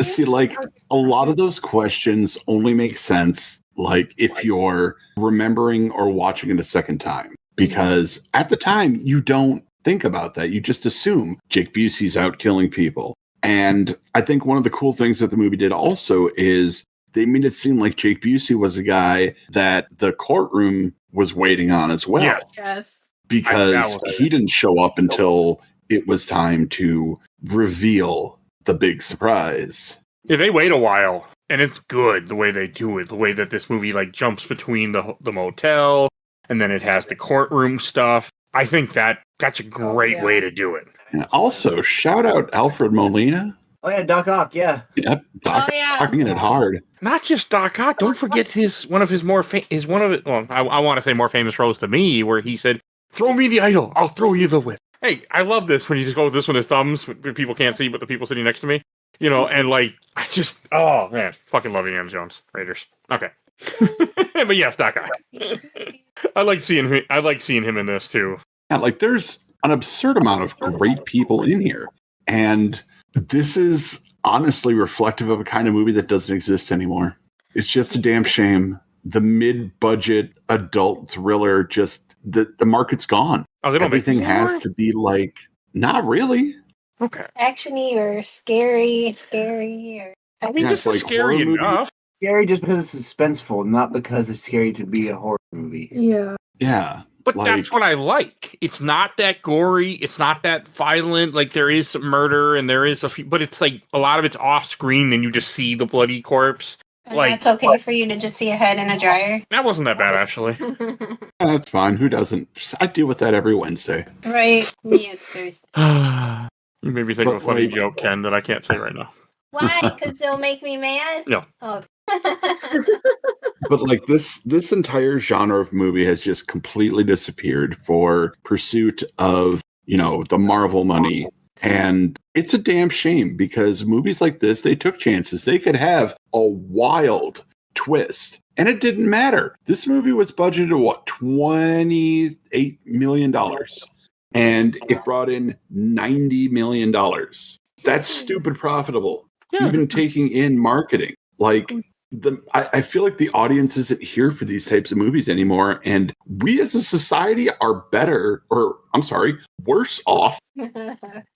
Speaker 4: See, like, a lot of those questions only make sense, like, if you're remembering or watching it a second time. Because at the time, you don't think about that. You just assume Jake Busey's out killing people. And I think one of the cool things that the movie did also is they made it seem like Jake Busey was a guy that the courtroom was waiting on as well.
Speaker 3: Yes.
Speaker 4: Because he didn't show up until it was time to reveal the big surprise.
Speaker 2: Yeah, they wait a while, and it's good the way they do it. The way that this movie like jumps between the motel, and then it has the courtroom stuff. I think that's a great way to do it.
Speaker 4: And also, shout out Alfred Molina.
Speaker 5: Oh yeah, Doc Ock, yeah.
Speaker 4: Yep, Doc talking it hard.
Speaker 2: Not just Doc Ock. Don't forget I want to say more famous roles to me, where he said, "Throw me the idol, I'll throw you the whip." Hey, I love this when you just go with this with his thumbs, when people can't see, but the people sitting next to me, and like oh man, fucking love Indiana Jones, Raiders. Okay, but yes, Doc Ock. I like seeing him in this too.
Speaker 4: Yeah, like there's an absurd amount of great people in here, and this is honestly reflective of a kind of movie that doesn't exist anymore. It's just a damn shame the mid-budget adult thriller, just the market's gone.
Speaker 2: Oh, they don't
Speaker 4: Everything
Speaker 2: make
Speaker 4: has to be like, not really.
Speaker 2: Okay.
Speaker 3: Actiony or scary or
Speaker 2: I mean,
Speaker 4: Yeah,
Speaker 2: this
Speaker 4: it's
Speaker 2: is
Speaker 4: like
Speaker 2: scary
Speaker 4: horror movie.
Speaker 2: enough.
Speaker 5: Scary just because it's suspenseful, not because it's scary to be a horror movie.
Speaker 6: Yeah.
Speaker 4: Yeah.
Speaker 2: But
Speaker 4: Like-
Speaker 2: that's what I like. It's not that gory. It's not that violent. Like, there is some murder and there is a few, but it's like a lot of it's off screen and you just see the bloody corpse.
Speaker 3: and
Speaker 2: Like-
Speaker 3: that's okay for you to just see a head in a dryer.
Speaker 2: That wasn't that bad, actually.
Speaker 4: That's fine. Who doesn't? I deal with that every Wednesday.
Speaker 3: Right? Me, it's Thursday.
Speaker 2: You made me think of a
Speaker 4: But,
Speaker 2: funny
Speaker 4: like-
Speaker 2: joke, Ken, that I can't say right now.
Speaker 3: Why? Because they'll make me mad?
Speaker 2: No.
Speaker 3: Oh.
Speaker 4: But like this entire genre of movie has just completely disappeared for pursuit of, the Marvel money. And it's a damn shame because movies like this, they took chances. They could have a wild twist. And it didn't matter. This movie was budgeted what, $28 million. And it brought in $90 million. That's stupid profitable.
Speaker 2: Yeah.
Speaker 4: Even taking in marketing. Like I feel like the audience isn't here for these types of movies anymore. And we as a society are worse off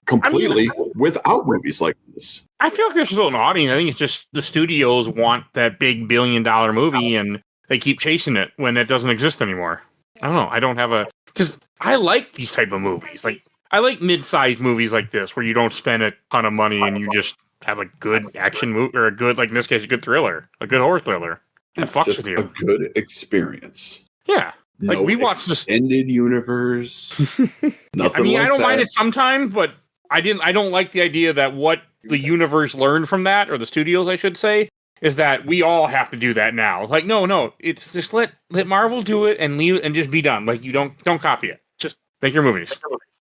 Speaker 4: completely without movies like this.
Speaker 2: I feel like there's still an audience. I think it's just the studios want that big $1 billion movie and they keep chasing it when it doesn't exist anymore. I don't know. I don't have because I like these type of movies. Like, I like mid-sized movies like this where you don't spend a ton of money and you just have a good action movie or a good, like in this case, a good thriller, a good horror thriller. That fucks
Speaker 4: Just
Speaker 2: with you.
Speaker 4: a good experience.
Speaker 2: Yeah. Like,
Speaker 4: No
Speaker 2: we watched this
Speaker 4: extended universe. Nothing
Speaker 2: I mean,
Speaker 4: like
Speaker 2: I don't mind
Speaker 4: that.
Speaker 2: it sometimes, but I don't like the idea that what the universe learned from that, or the studios, I should say, is that we all have to do that now. Like, no, it's just let Marvel do it and leave and just be done. Like, you don't copy it. Just make your movies.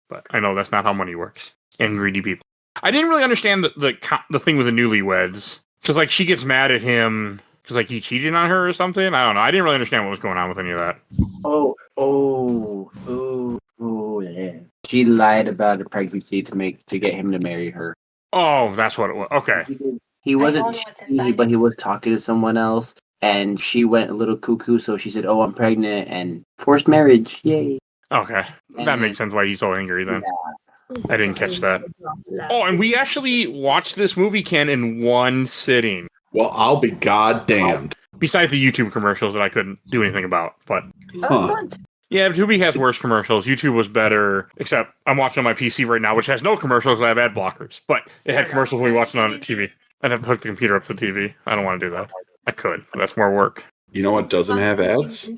Speaker 2: But I know that's not how money works. And greedy people. I didn't really understand the thing with the newlyweds, because like she gets mad at him because like he cheated on her or something. I don't know. I didn't really understand what was going on with any of that.
Speaker 5: Yeah. She lied about a pregnancy to get him to marry her.
Speaker 2: Oh, that's what it was. Okay.
Speaker 5: He
Speaker 3: don't
Speaker 5: wasn't
Speaker 3: know what's
Speaker 5: cheating,
Speaker 3: inside
Speaker 5: but he was talking to someone else, and she went a little cuckoo. So she said, "Oh, I'm pregnant," and forced marriage. Yay!
Speaker 2: Okay. That makes sense why he's so angry then. I didn't catch that. Oh, and we actually watched this movie, Ken, in one sitting.
Speaker 4: Well, I'll be goddamned.
Speaker 2: Besides the YouTube commercials that I couldn't do anything about. But
Speaker 4: Huh.
Speaker 2: yeah, Tubi has worse commercials. YouTube was better, except I'm watching on my PC right now, which has no commercials. I have ad blockers. But it had commercials when we watched it on TV. I'd have to hook the computer up to the TV. I don't want to do that. I could, but that's more work.
Speaker 4: You know what doesn't have ads?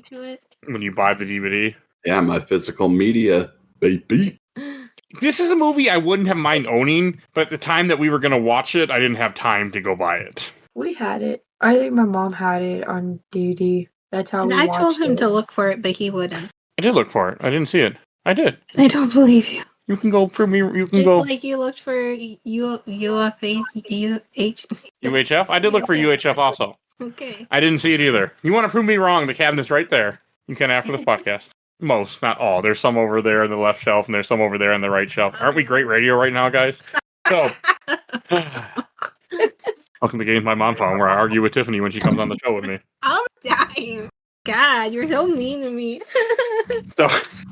Speaker 2: When you buy the DVD.
Speaker 4: Yeah, my physical media, baby.
Speaker 2: This is a movie I wouldn't have mind owning, but at the time that we were going to watch it, I didn't have time to go buy it.
Speaker 6: We had it. I think my mom had it on DVD. That's how
Speaker 3: And
Speaker 6: we
Speaker 3: I
Speaker 6: watched
Speaker 3: told him
Speaker 6: it.
Speaker 3: to look for it, but he wouldn't.
Speaker 2: I did look for it. I didn't see it. I did.
Speaker 3: I don't believe you.
Speaker 2: You can go prove me. You can
Speaker 3: Just
Speaker 2: go
Speaker 3: like you looked for
Speaker 2: UHF. I did look for UHF also.
Speaker 3: Okay.
Speaker 2: I didn't see it either. You want to prove me wrong? The cabinet's right there. You can after this podcast. Most, not all. There's some over there on the left shelf, and there's some over there on the right shelf. Aren't we great radio right now, guys? So, welcome to Games My Mom Phone, where I argue with Tiffany when she comes on the show with me.
Speaker 3: All the time. God, you're so mean to me.
Speaker 2: So,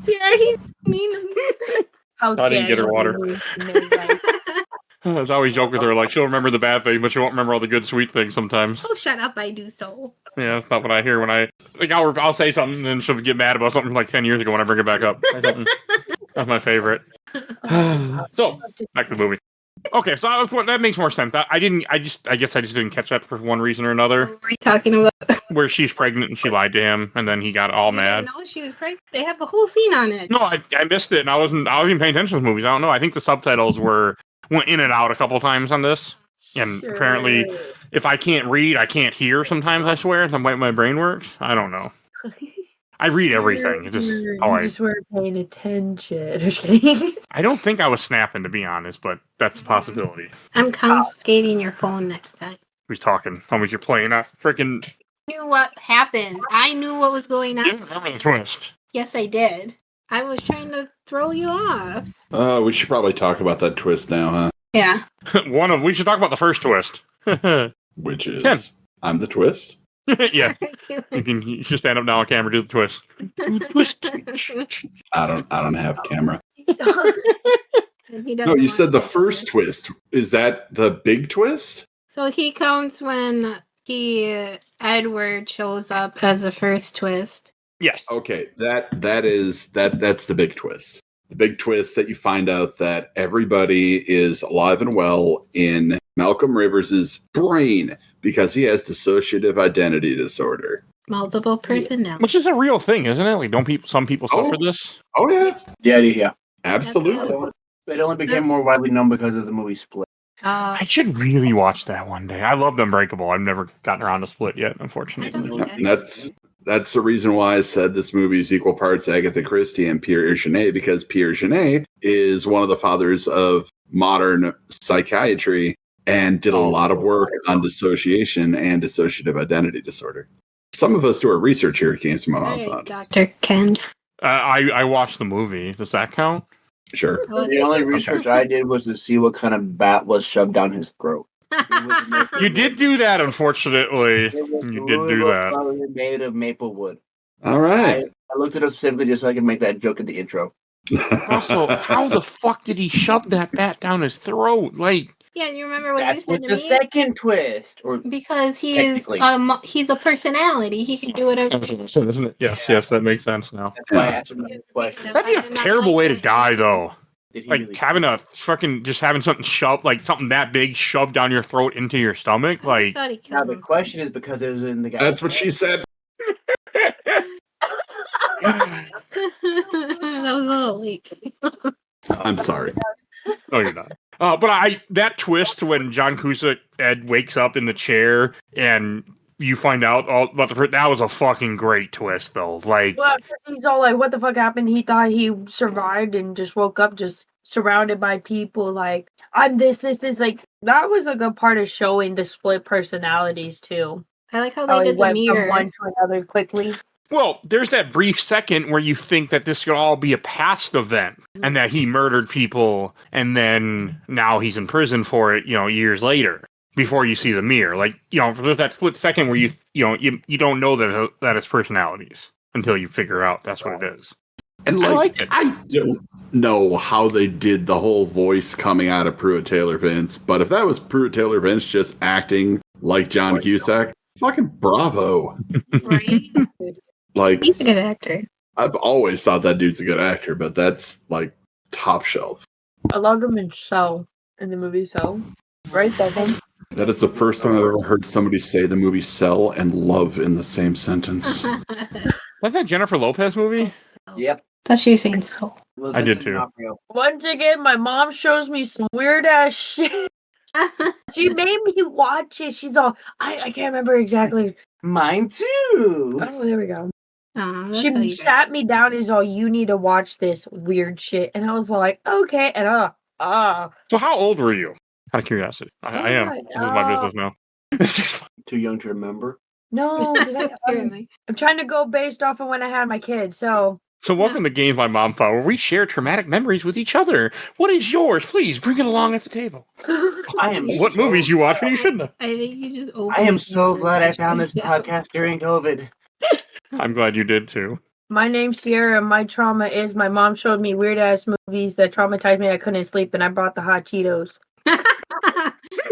Speaker 3: Yeah, he's mean to me.
Speaker 6: How
Speaker 2: I didn't get her
Speaker 6: dare
Speaker 2: water.
Speaker 6: you, Midnight.
Speaker 2: as I always joke with her, like she'll remember the bad things, but she won't remember all the good, sweet things sometimes.
Speaker 3: Oh, shut up! I do so.
Speaker 2: Yeah, that's not what I hear when I like. I'll say something, and then she'll get mad about something from like 10 years ago when I bring it back up. That's my favorite. So back to the movie. Okay, so that makes more sense. I guess I just didn't catch that for one reason or another.
Speaker 3: What were you talking about?
Speaker 2: Where she's pregnant and she lied to him, and then he got all mad.
Speaker 3: No, she was pregnant. They have the whole scene on it.
Speaker 2: No, I missed it, and I wasn't even paying attention to the movies. I don't know. I think the subtitles went in and out a couple times on this, and apparently, if I can't read, I can't hear. Sometimes I swear, the way my brain works. I don't know. I read everything. It's just
Speaker 6: You
Speaker 2: how I.
Speaker 6: just weren't paying attention. Okay.
Speaker 2: I don't think I was snapping, to be honest, but that's a possibility.
Speaker 3: I'm confiscating your phone next time.
Speaker 2: Who's talking? How much you're playing? Freaking.
Speaker 3: Knew what happened. I knew what was going on.
Speaker 2: You didn't remember the twist.
Speaker 3: Yes, I did. I was trying to throw you off.
Speaker 4: We should probably talk about that twist now, huh?
Speaker 3: Yeah.
Speaker 2: We should talk about the first twist.
Speaker 4: Which is
Speaker 2: Ken.
Speaker 4: I'm the twist.
Speaker 2: Yeah. You should stand up now on camera, do the twist. Twist.
Speaker 4: I don't have camera.
Speaker 3: He
Speaker 4: No,
Speaker 3: doesn't
Speaker 4: you
Speaker 3: want
Speaker 4: said the
Speaker 3: to.
Speaker 4: first twist. Is that the big twist?
Speaker 3: So he counts when Edward shows up as the first twist.
Speaker 2: Yes.
Speaker 4: Okay, that's the big twist. The big twist that you find out that everybody is alive and well in Malcolm Rivers' brain because he has dissociative identity disorder.
Speaker 3: Multiple personality.
Speaker 2: Which is a real thing, isn't it? Like, don't some people suffer this?
Speaker 4: Oh yeah,
Speaker 5: Yeah.
Speaker 4: absolutely.
Speaker 5: It only became more widely known because of the movie Split.
Speaker 2: I should really watch that one day. I loved Unbreakable. I've never gotten around to Split yet, unfortunately.
Speaker 4: And that's the reason why I said this movie is equal parts Agatha Christie and Pierre Genet, because Pierre Genet is one of the fathers of modern psychiatry and did a lot of work on dissociation and dissociative identity disorder. Some of us do our research here at Games My Mom Found.
Speaker 3: Dr. Ken.
Speaker 2: I watched the movie. Does that count?
Speaker 4: Sure.
Speaker 5: The only research I did was to see what kind of bat was shoved down his throat.
Speaker 2: You did do that, unfortunately. You did do that.
Speaker 5: Probably made of maple wood.
Speaker 4: All right.
Speaker 5: I looked it up specifically just so I could make that joke at the intro.
Speaker 2: Also, how the fuck did he shove that bat down his throat? Like,
Speaker 3: Yeah, you remember what you
Speaker 5: That's
Speaker 3: said
Speaker 5: with
Speaker 3: to
Speaker 5: the
Speaker 3: me?
Speaker 5: second twist. Or
Speaker 3: Because he's
Speaker 5: Technically.
Speaker 3: he's a personality. He can do whatever.
Speaker 2: isn't it? Yes, that makes sense now.
Speaker 5: that's why I asked him that question.
Speaker 2: That'd be a terrible way to die, though.
Speaker 5: Did he
Speaker 2: Like
Speaker 5: really-
Speaker 2: having something shoved, like something that big shoved down your throat into your stomach. Like,
Speaker 3: I thought he
Speaker 5: Now
Speaker 3: killed
Speaker 5: the
Speaker 3: him.
Speaker 5: question is because it was in the guy.
Speaker 4: That's what she said.
Speaker 3: That was a little weak.
Speaker 4: I'm sorry.
Speaker 2: no, you're not. But that twist when John Cusack Ed wakes up in the chair and you find out all about that was a fucking great twist, though. Like,
Speaker 6: Well, he's all like, "What the fuck happened?" He thought he survived and just woke up, just surrounded by people. Like, I'm this. Like, that was a good part of showing the split personalities too.
Speaker 3: I like how
Speaker 6: How
Speaker 3: they
Speaker 6: he
Speaker 3: did the
Speaker 6: went from
Speaker 3: mirror.
Speaker 6: one to another quickly.
Speaker 2: well, there's that brief second where you think that this could all be a past event and that he murdered people and then now he's in prison for it, years later before you see the mirror. Like, there's that split second where you don't know that it's personalities until you figure out that's what it is.
Speaker 4: And
Speaker 2: I like it.
Speaker 4: I don't know how they did the whole voice coming out of Pruitt Taylor Vince, but if that was Pruitt Taylor Vince just acting like John Cusack, fucking bravo.
Speaker 3: Right?
Speaker 4: Like,
Speaker 3: He's a good actor.
Speaker 4: I've always thought that dude's a good actor, but that's like top shelf.
Speaker 6: I loved him in the movie Cell. Right, Devin?
Speaker 4: That is the first time I've ever heard somebody say the movie Cell and Love in the same sentence.
Speaker 2: Was that Jennifer Lopez movie?
Speaker 5: Yep.
Speaker 3: Thought she was saying so.
Speaker 5: Well,
Speaker 2: I did
Speaker 5: Vincent
Speaker 2: too.
Speaker 5: D'Onofrio.
Speaker 6: Once again, my mom shows me some weird ass shit. She made me watch it. She's all, I can't remember exactly.
Speaker 5: Mine too.
Speaker 6: Oh, there we go.
Speaker 3: That's how
Speaker 6: She
Speaker 3: you
Speaker 6: sat me down and is all, you need to watch this weird shit. And I was like, okay. And
Speaker 2: So how old were you? Out of curiosity. I am.
Speaker 6: my
Speaker 2: This is my business now.
Speaker 5: Too young to remember.
Speaker 6: no,
Speaker 3: Apparently.
Speaker 6: I'm trying to go based off of when I had my kids. So
Speaker 2: So welcome to Games My Mom Found, where we share traumatic memories with each other. What is yours? Please bring it along at the table.
Speaker 5: I am.
Speaker 2: What
Speaker 5: so-
Speaker 2: movies you watch when you shouldn't have?
Speaker 3: I think you just
Speaker 5: I am so glad I found this podcast during COVID.
Speaker 2: I'm glad you did too.
Speaker 6: my name's Sierra. And my trauma is my mom showed me weird ass movies that traumatized me. I couldn't sleep, and I brought the hot Cheetos.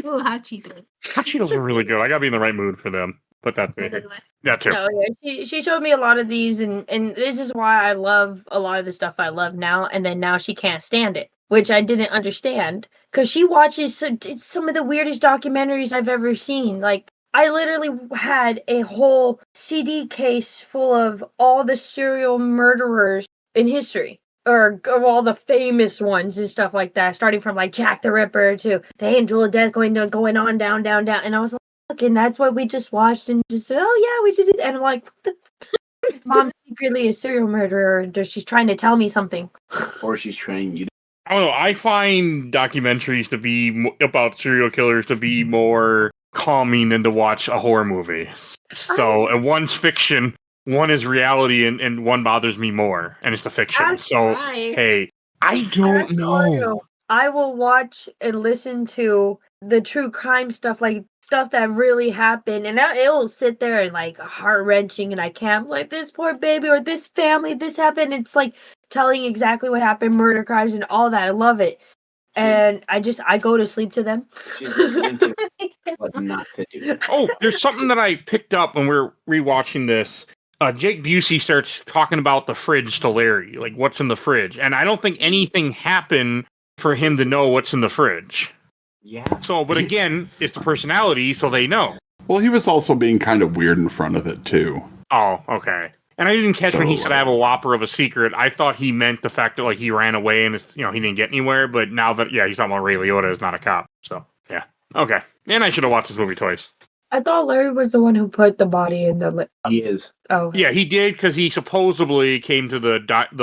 Speaker 3: Ooh, hot Cheetos.
Speaker 2: Hot Cheetos are really good. I gotta be in the right mood for them. But that's me. That too.
Speaker 6: No, yeah, she showed me a lot of these, and this is why I love a lot of the stuff I love now. And then now she can't stand it, which I didn't understand because she watches some of the weirdest documentaries I've ever seen. Like, I literally had a whole CD case full of all the serial murderers in history, or of all the famous ones and stuff like that, starting from like Jack the Ripper to the Angel of Death, going on down, and I was like, look, and that's what we just watched, and just, oh yeah, we did it, and I'm like, what the mom's secretly a serial murderer, or she's trying to tell me something.
Speaker 5: Or she's training you.
Speaker 2: I don't know. I find documentaries to be about serial killers to be more calming than to watch a horror movie. So, and one's fiction, one is reality, and one bothers me more, and it's the fiction.
Speaker 6: That's
Speaker 2: So,
Speaker 3: Right.
Speaker 2: hey, I don't
Speaker 6: That's
Speaker 2: know.
Speaker 6: Mario. I will watch and listen to the true crime stuff, like stuff that really happened, and it will sit there and like heart wrenching, and I can't like this poor baby or this family, this happened. It's like telling exactly what happened, murder crimes and all that. I love it, and I go to sleep to them.
Speaker 5: She's listening to what not to do.
Speaker 2: Oh, there's something that I picked up when we were rewatching this. Jake Busey starts talking about the fridge to Larry, like what's in the fridge, and I don't think anything happened for him to know what's in the fridge.
Speaker 5: Yeah.
Speaker 2: So, but again, it's the personality, so they know.
Speaker 4: Well, he was also being kind of weird in front of it, too.
Speaker 2: Oh, okay. And I didn't catch when he said I have a whopper of a secret. I thought he meant the fact that like he ran away and it's, he didn't get anywhere. But now that he's talking about Ray Liotta is not a cop. So yeah, okay. And I should have watched this movie twice.
Speaker 6: I thought Larry was the one who put the body in the.
Speaker 5: He is.
Speaker 6: Oh
Speaker 2: yeah, he did because he supposedly came to the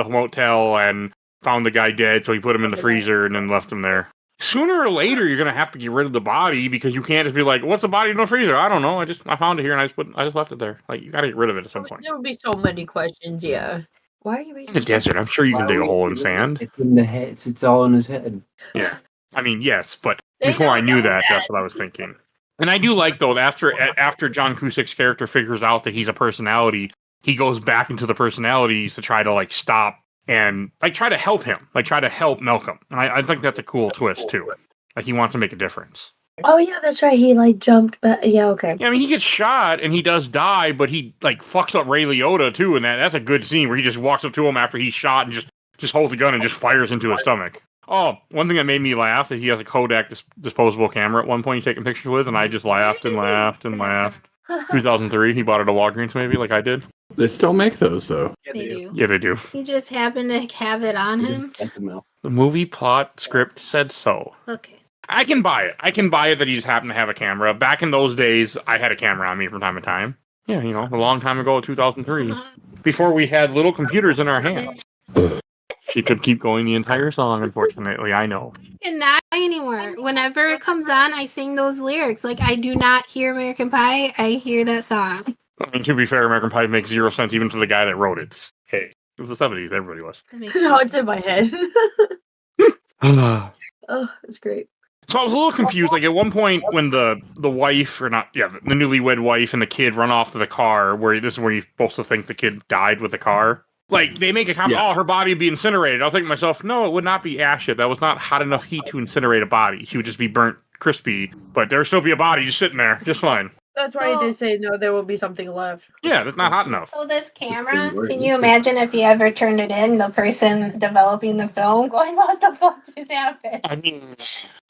Speaker 2: motel and found the guy dead, so he put him in the freezer and then left him there. Sooner or later, you're gonna have to get rid of the body because you can't just be like, "What's the body in the freezer?" I don't know. I found it here and I just left it there. Like you gotta get rid of it at some point.
Speaker 6: There would be so many questions. Yeah. Why are you
Speaker 2: In the desert, I'm sure you can dig a hole in sand.
Speaker 5: It's in the head. It's all in his head.
Speaker 2: Yeah, I mean yes, but
Speaker 6: They
Speaker 2: before I
Speaker 6: don't
Speaker 2: knew
Speaker 6: know
Speaker 2: that,
Speaker 6: that.
Speaker 2: that's what I was thinking. And I do like though after John Cusack's character figures out that he's a personality, he goes back into the personalities to try to like stop and like try to help him, like try to help Malcolm. And I think that's a cool twist too. Like he wants to make a difference.
Speaker 6: Oh yeah, that's right. He like jumped back. Yeah, okay.
Speaker 2: Yeah, I mean he gets shot and he does die, but he like fucks up Ray Liotta too, and that's a good scene where he just walks up to him after he's shot and just holds the gun and just fires into his stomach. Oh, one thing that made me laugh is he has a Kodak disposable camera at one point he's taking pictures with, and I just laughed and laughed and laughed. 2003, he bought it at Walgreens maybe, like I did.
Speaker 4: They still make those, though.
Speaker 5: Yeah,
Speaker 3: They do.
Speaker 2: Yeah, they do.
Speaker 3: He just happened to have it on him.
Speaker 5: That's a mill.
Speaker 2: The movie plot script said so.
Speaker 3: Okay.
Speaker 2: I can buy it. I can buy it that he just happened to have a camera. Back in those days, I had a camera on me from time to time. Yeah, a long time ago, 2003. Before we had little computers in our hands. She could keep going the entire song, unfortunately, I know.
Speaker 3: And not anymore. Whenever it comes on, I sing those lyrics. Like, I do not hear American Pie, I hear that song.
Speaker 2: I mean, to be fair, American Pie makes 0 sense even to the guy that wrote it. Hey, it was the 70s, everybody was.
Speaker 3: That makes
Speaker 6: No,
Speaker 3: sense.
Speaker 6: it's in my head.
Speaker 2: So
Speaker 6: Oh, that's great.
Speaker 2: I was a little confused. Like, at one point, when the wife, or not, yeah, the newlywed wife and the kid run off to the car, this is where you're supposed to think the kid died with the car. Like, they make a comment, her body would be incinerated. I'll think to myself, no, it would not be ash yet. That was not hot enough heat to incinerate a body. She would just be burnt crispy, but there would still be a body just sitting there, just fine.
Speaker 6: That's why I did say no. There will be something left.
Speaker 2: Yeah, that's not hot enough.
Speaker 3: So this camera, can you imagine if you ever turned it in, the person developing the film going, what the fuck just happened?
Speaker 2: I mean,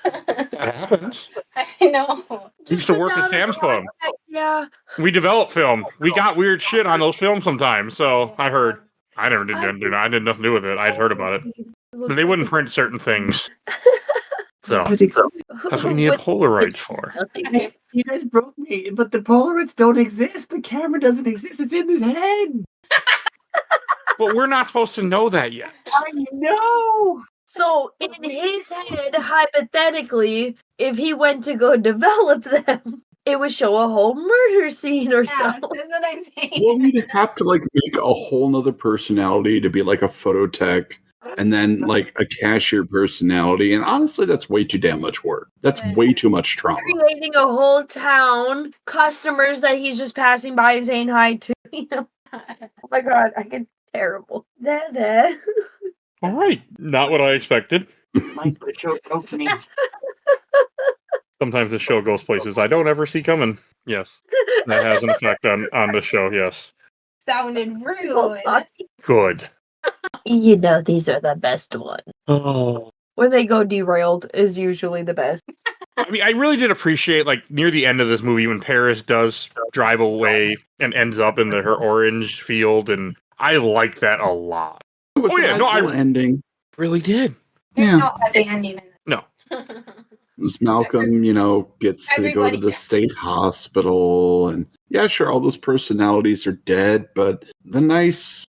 Speaker 2: that happens.
Speaker 3: I know.
Speaker 2: Used to work at Sam's Club.
Speaker 6: Yeah.
Speaker 2: We developed film. We got weird shit on those films sometimes, so I heard. I never did nothing. I did nothing to do with it. I'd heard about it. But they wouldn't print certain things. So that's what we need Polaroids for.
Speaker 5: You guys broke me, but the Polaroids don't exist. The camera doesn't exist. It's in his head.
Speaker 2: But we're not supposed to know that yet.
Speaker 5: I know.
Speaker 6: So in his head, hypothetically, if he went to go develop them, it would show a whole murder scene or
Speaker 3: Yeah,
Speaker 6: something.
Speaker 3: that's what I'm saying.
Speaker 4: Well, we'd have to make a whole nother personality to be like a phototech, and then like a cashier personality. And honestly, that's way too damn much work. That's way too much trauma.
Speaker 6: Creating a whole town, customers that he's just passing by and saying hi to. Oh my god, I get terrible. There.
Speaker 2: All right, not what I expected.
Speaker 5: Mike, the show broke me.
Speaker 2: Sometimes the show goes places I don't ever see coming. Yes, that has an effect on the show. Yes,
Speaker 3: Sounded rude.
Speaker 2: good.
Speaker 6: These are the best ones.
Speaker 2: Oh.
Speaker 6: When they go derailed is usually the best.
Speaker 2: I mean, I really did appreciate, like, near the end of this movie when Paris does drive away and ends up in her orange field, and I like that a lot.
Speaker 4: It was
Speaker 2: Oh, yeah,
Speaker 4: a nice
Speaker 2: no, I-
Speaker 4: little ending.
Speaker 2: Really did.
Speaker 3: There's
Speaker 4: Yeah.
Speaker 3: no happy ending in
Speaker 2: No.
Speaker 3: it.
Speaker 4: This Malcolm, gets to go to
Speaker 3: Everybody-
Speaker 4: the state hospital, and yeah, sure, all those personalities are dead, but the nice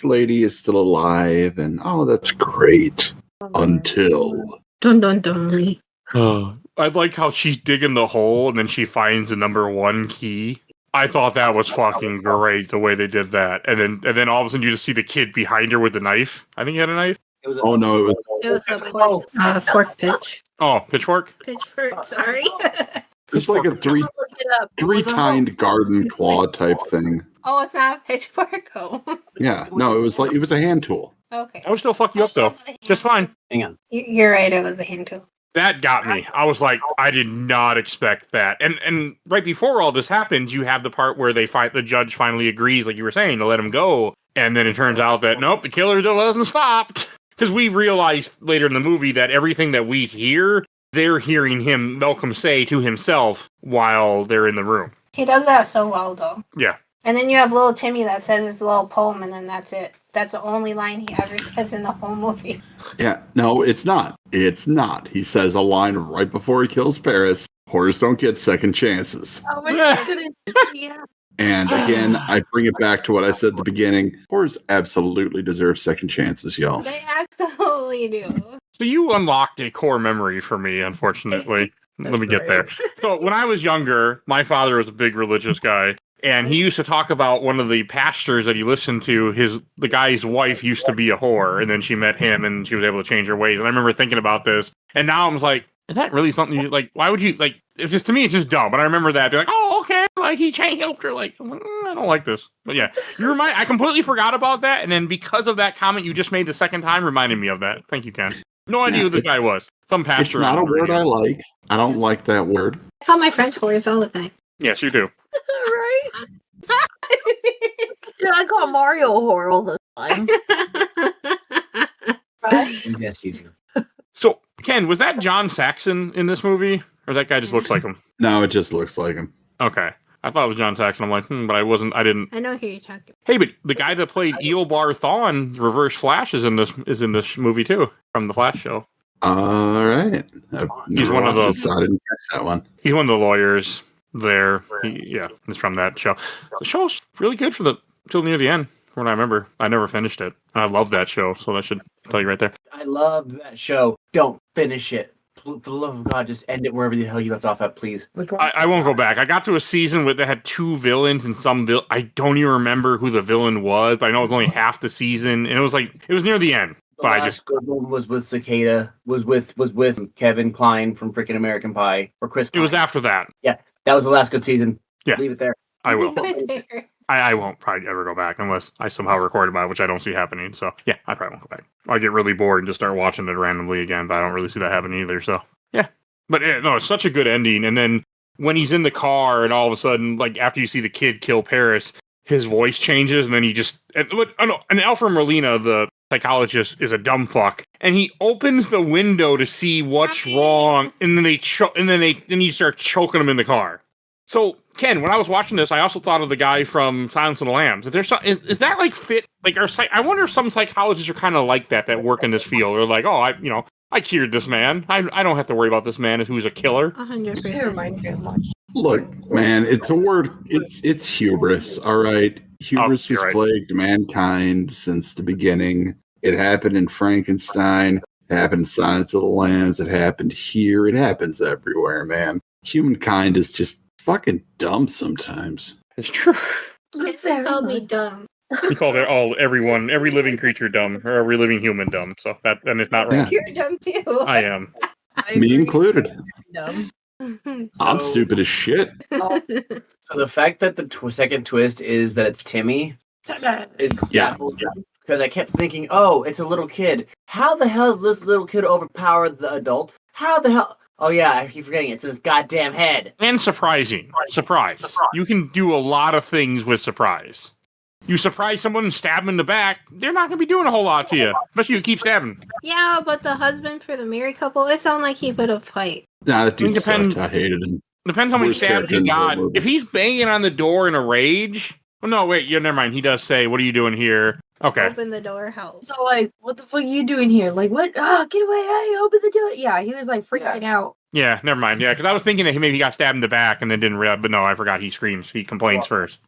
Speaker 4: lady is still alive, and oh, that's great. Until
Speaker 3: Dun dun dun.
Speaker 2: I like how she's digging the hole and then she finds the number 1 key. I thought that was fucking great the way they did that. And then all of a sudden you just see the kid behind her with the knife. I think he had a knife.
Speaker 5: It was
Speaker 4: Oh no, it was
Speaker 3: It was a fork pitch.
Speaker 2: Oh, pitchfork.
Speaker 3: Pitchfork. Sorry.
Speaker 4: it's like a
Speaker 6: Look it up.
Speaker 4: three-tined garden claw type thing.
Speaker 3: Oh, it's not a pitchfork. Oh.
Speaker 4: Yeah, no, it was a hand tool.
Speaker 3: Okay.
Speaker 2: I would still fuck you up though. Just fine.
Speaker 5: Hang on.
Speaker 3: You're right. It was a hand tool.
Speaker 2: That got me. I was like, I did not expect that. And right before all this happens, you have the part where the judge finally agrees, like you were saying, to let him go. And then it turns out that nope, the killer still hasn't stopped. Because we realized later in the movie that everything that we hear, they're hearing Malcolm say to himself while they're in the room.
Speaker 3: He does that so well, though.
Speaker 2: Yeah.
Speaker 3: And then you have little Timmy that says his little poem, and then that's it. That's the only line he ever says in the whole movie.
Speaker 4: Yeah, no, it's not. It's not. He says a line right before he kills Paris. Horrors don't get second chances.
Speaker 6: Oh my goodness. Yeah.
Speaker 4: And again, I bring it back to what I said at the beginning. Horrors absolutely deserve second chances, y'all.
Speaker 3: They absolutely do.
Speaker 2: So you unlocked a core memory for me, unfortunately. Let me get there. So when I was younger, my father was a big religious guy. And he used to talk about one of the pastors that he listened to. The guy's wife used to be a whore, and then she met him, and she was able to change her ways. And I remember thinking about this, and now I'm like, is that really something you like? Why would you like? It's just to me, it's just dumb. But I remember that, be like, oh, okay, like he helped her. Like, I don't like this. But yeah, I completely forgot about that, and then because of that comment you just made the second time, reminded me of that. Thank you, Ken. No idea who this guy was. Some pastor.
Speaker 4: It's not a word I like. I don't like that word.
Speaker 3: I call my friends whores all the time.
Speaker 2: Yes, you do.
Speaker 6: Right? Yeah, I call Mario a whore all the time. Right?
Speaker 5: Yes, you do.
Speaker 2: So, Ken, was that John Saxon in this movie? Or that guy just looks like him?
Speaker 4: No, it just looks like him.
Speaker 2: Okay. I thought it was John Saxon. I'm like, but I didn't.
Speaker 3: I know who you're talking
Speaker 2: Hey, but the guy that played Eobard Thawne, Reverse Flash, is in this movie too, from the Flash show.
Speaker 4: All right.
Speaker 2: He's one of those.
Speaker 4: I didn't catch that one.
Speaker 2: He's one of the lawyers there. He's from that show. The show's really good till near the end, from what I remember. I never finished it. I love that show, so that should tell you right there.
Speaker 5: I loved that show. Don't finish it. For the love of God, just end it wherever the hell you left off at, please.
Speaker 2: I won't go back. I got to a season that had two villains and I don't even remember who the villain was, but I know it was only half the season, and it was near the end.
Speaker 5: The
Speaker 2: But
Speaker 5: last good one was with Cicada, was with Kevin Kline from freaking American Pie, or Chris
Speaker 2: It was
Speaker 5: Klein.
Speaker 2: after that.
Speaker 5: That was the last good season.
Speaker 2: Yeah.
Speaker 5: Leave it there.
Speaker 2: I will.
Speaker 3: about.
Speaker 2: I won't probably ever go back unless I somehow record about it, which I don't see happening. So yeah, I probably won't go back. I'll get really bored and just start watching it randomly again, but I don't really see that happening either. So yeah, but no, it's such a good ending. And then when he's in the car and all of a sudden, like after you see the kid kill Paris, his voice changes and then he just and Alfred Molina, the psychologist, is a dumb fuck, and he opens the window to see what's wrong, and then then you start choking him in the car. So, Ken, when I was watching this, I also thought of the guy from Silence of the Lambs. Is that like fit? Like, I wonder if some psychologists are kind of like that work in this field. They're like, oh, I cured this man. I don't have to worry about this man who's a killer.
Speaker 3: 100%.
Speaker 4: Look, man, it's a word. It's hubris. All right, hubris has plagued mankind since the beginning. It happened in Frankenstein. It happened in Silence of the Lambs. It happened here. It happens everywhere, man. Humankind is just fucking dumb sometimes.
Speaker 2: It's true.
Speaker 3: He called me dumb.
Speaker 2: He called every living creature dumb, or every living human dumb. So then it's not right.
Speaker 3: You're dumb too.
Speaker 2: I am.
Speaker 4: Me included.
Speaker 6: Dumb.
Speaker 4: I'm stupid as shit.
Speaker 5: So the fact that the second twist is that it's Timmy is because I kept thinking, oh, it's a little kid. How the hell did this little kid overpower the adult? How the hell? Oh yeah, I keep forgetting it's his goddamn head.
Speaker 2: And surprise. You can do a lot of things with surprise. You surprise someone and stab them in the back, they're not going to be doing a whole lot to you. Especially if you keep stabbing.
Speaker 3: Yeah, but the husband for the married couple, it sounded like he put a fight.
Speaker 4: Nah, that dude sucked. I hated him.
Speaker 2: Depends how many
Speaker 4: Worst
Speaker 2: stabs he
Speaker 4: character in the
Speaker 2: got.
Speaker 4: whole movie.
Speaker 2: If he's banging on the door in a rage... Oh, no, wait, never mind. He does say, what are you doing here? Okay.
Speaker 3: Open the door, help.
Speaker 6: So, like, what the fuck are you doing here? Like, what? Oh, get away. Hey, open the door. Yeah, he was, like, freaking out.
Speaker 2: Yeah, never mind. Yeah, because I was thinking that maybe he got stabbed in the back and then didn't realize, but no, I forgot he screams. He complains first.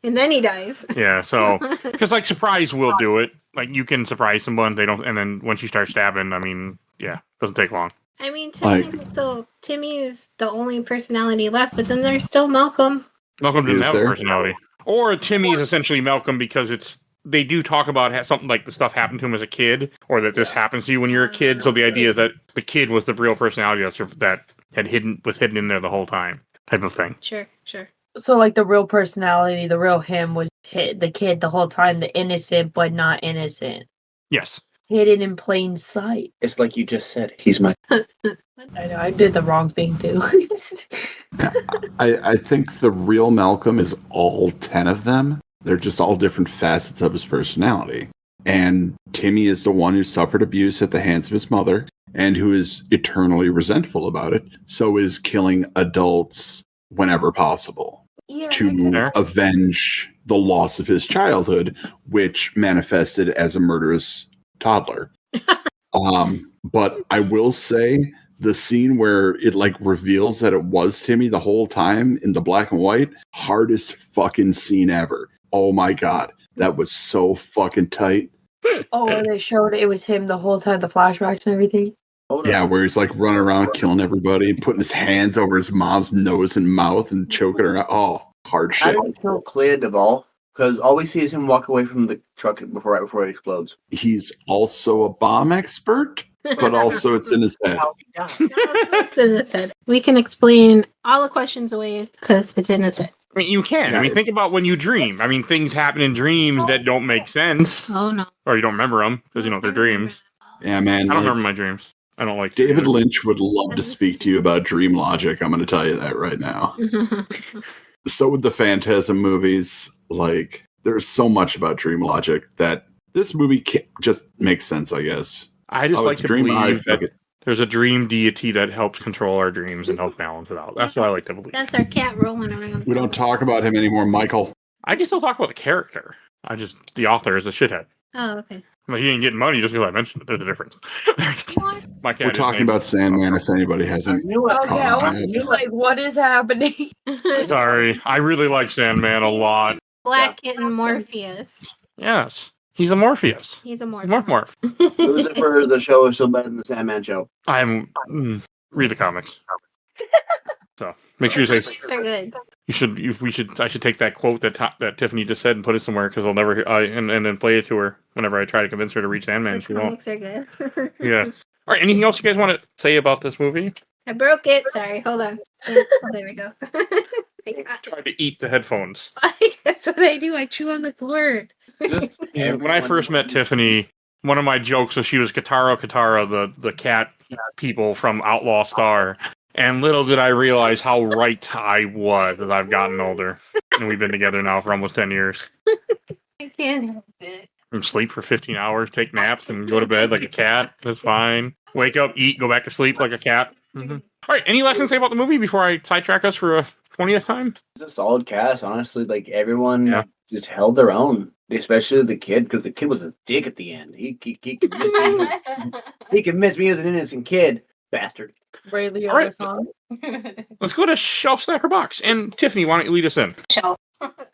Speaker 3: And then he dies.
Speaker 2: Yeah, so, because, like, surprise will do it. Like, you can surprise someone, and then once you start stabbing, I mean, yeah, doesn't take long.
Speaker 3: I mean, technically, still, Timmy is the only personality left, but then there's still Malcolm.
Speaker 2: Malcolm didn't have a personality. Or Timmy is essentially Malcolm because it's they do talk about something like the stuff happened to him as a kid, or that this happens to you when you're a kid. So the idea is that the kid was the real personality that was hidden in there the whole time, type of thing.
Speaker 3: Sure.
Speaker 6: So, like, the real personality, the real him was the kid the whole time, the innocent but not innocent.
Speaker 2: Yes.
Speaker 6: Hidden in plain sight.
Speaker 5: It's like you just said. He's my.
Speaker 6: I know, I did the wrong thing, too.
Speaker 4: I think the real Malcolm is all 10 of them. They're just all different facets of his personality. And Timmy is the one who suffered abuse at the hands of his mother and who is eternally resentful about it. So is killing adults whenever possible to avenge the loss of his childhood, which manifested as a murderous toddler. But I will say the scene where it like reveals that it was Timmy the whole time in the black and white, hardest fucking scene ever. Oh my God. That was so fucking tight.
Speaker 6: Oh, where they showed it was him the whole time, the flashbacks and everything.
Speaker 4: Yeah, where he's like running around killing everybody, putting his hands over his mom's nose and mouth and choking her out. Oh, hard
Speaker 5: How
Speaker 4: shit.
Speaker 5: did he kill Clea Duvall? Because all we see is him walk away from the truck right before it explodes.
Speaker 4: He's also a bomb expert, but also it's in his head.
Speaker 5: How he died.
Speaker 3: It's in his head. We can explain all the questions away because it's in his head.
Speaker 2: I mean, you can. I mean, think about when you dream. I mean, things happen in dreams that don't make sense.
Speaker 3: Oh, no.
Speaker 2: Or you don't remember them because, they're dreams.
Speaker 4: Yeah, man.
Speaker 2: I don't remember my dreams. I don't like
Speaker 4: David
Speaker 2: dreams.
Speaker 4: Lynch would love to speak to you about dream logic. I'm going to tell you that right now. So with the Phantasm movies, like, there's so much about dream logic that this movie just makes sense, I guess.
Speaker 2: I just like
Speaker 4: it's
Speaker 2: to
Speaker 4: a dream.
Speaker 2: believe that there's a dream deity that helps control our dreams and helps balance it out. That's what I like to believe.
Speaker 3: That's our cat rolling around.
Speaker 4: We don't talk about him anymore, Michael.
Speaker 2: I can still talk about the character. The author is a shithead.
Speaker 3: Oh, okay.
Speaker 2: Like, he ain't getting money just because I mentioned it. There's a difference. My cat
Speaker 4: We're talking about Sandman if anybody hasn't.
Speaker 6: Okay, I
Speaker 4: caught
Speaker 6: was
Speaker 4: it.
Speaker 6: like, what is happening?
Speaker 2: Sorry. I really like Sandman a lot.
Speaker 3: Black Kitten Morpheus.
Speaker 2: Yes. He's a Morpheus.
Speaker 3: He's a Morpheus.
Speaker 2: Morph.
Speaker 5: Lucifer, the show is still better than the Sandman show.
Speaker 2: Read the comics. So make sure you say
Speaker 3: Comics are good.
Speaker 2: I should take that quote that Tiffany just said and put it somewhere because I'll never and then play it to her whenever I try to convince her to read Sandman. She won't.
Speaker 3: Comics are good.
Speaker 2: Yes. All right. Anything else you guys want to say about this movie?
Speaker 3: I broke it. Sorry. Hold on. Oh, there we go.
Speaker 2: Try to eat the headphones.
Speaker 3: That's what I do. I chew on the cord.
Speaker 2: When I first met Tiffany, one of my jokes was she was Katara, the cat people from Outlaw Star. And little did I realize how right I was as I've gotten older. And we've been together now for almost 10 years.
Speaker 3: I can't help it.
Speaker 2: And sleep for 15 hours, take naps, and go to bed like a cat. That's fine. Wake up, eat, go back to sleep like a cat. Mm-hmm. All right, any lessons to say about the movie before I sidetrack us for a 20th time?
Speaker 5: It's a solid cast, honestly. Like, everyone just held their own, especially the kid, because the kid was a dick at the end. He convinced me he was an innocent kid. Bastard.
Speaker 6: Ray Liotta's
Speaker 2: All right.
Speaker 6: song.
Speaker 2: Let's go to Shelf Stacker Box. And Tiffany, why don't you lead us in?
Speaker 3: Shelf.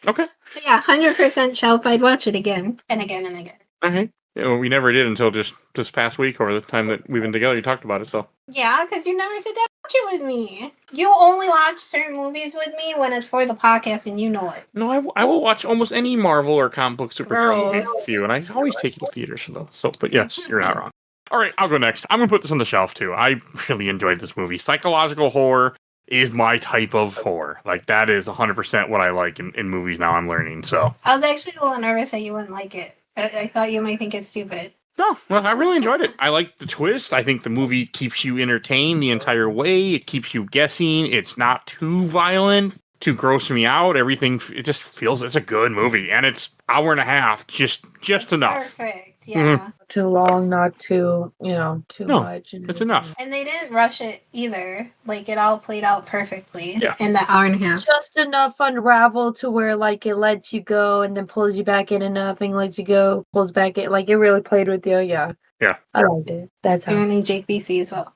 Speaker 2: Okay.
Speaker 3: Yeah, 100% shelf. I'd watch it again and again and again.
Speaker 2: Okay. Yeah, well, we never did until just this past week or the time that we've been together. You talked about it, so.
Speaker 3: Yeah, because you never sit down and watch it with me. You only watch certain movies with me when it's for the podcast and you know it.
Speaker 2: No, I will watch almost any Marvel or comic book superhero
Speaker 3: Gross.
Speaker 2: with you, and I always take you to theaters for those. So, but yes, you're not wrong. All right, I'll go next. I'm going to put this on the shelf, too. I really enjoyed this movie. Psychological horror is my type of horror. Like, that is 100% what I like in movies now I'm learning, so.
Speaker 3: I was actually a little nervous that you wouldn't like it. I thought you might think it's stupid.
Speaker 2: No, well, I really enjoyed it. I like the twist. I think the movie keeps you entertained the entire way. It keeps you guessing. It's not too violent to gross me out. Everything, it just feels it's a good movie. And it's hour and a half, just enough.
Speaker 3: Perfect, yeah.
Speaker 6: Too long, not too, too much.
Speaker 2: It's enough.
Speaker 3: And they didn't rush it either. Like, it all played out perfectly
Speaker 2: Yeah.
Speaker 3: in that hour and a half.
Speaker 6: Just enough unravel to where, like, it lets you go and then pulls you back in enough and lets you go, pulls back in. Like, it really played with you, yeah.
Speaker 2: Yeah.
Speaker 6: I liked it. That's how.
Speaker 3: Apparently Jake BC as well.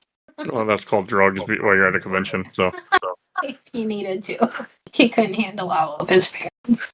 Speaker 2: Well, that's called drugs while you're at a convention, so.
Speaker 3: If he needed to. He couldn't handle all of his parents.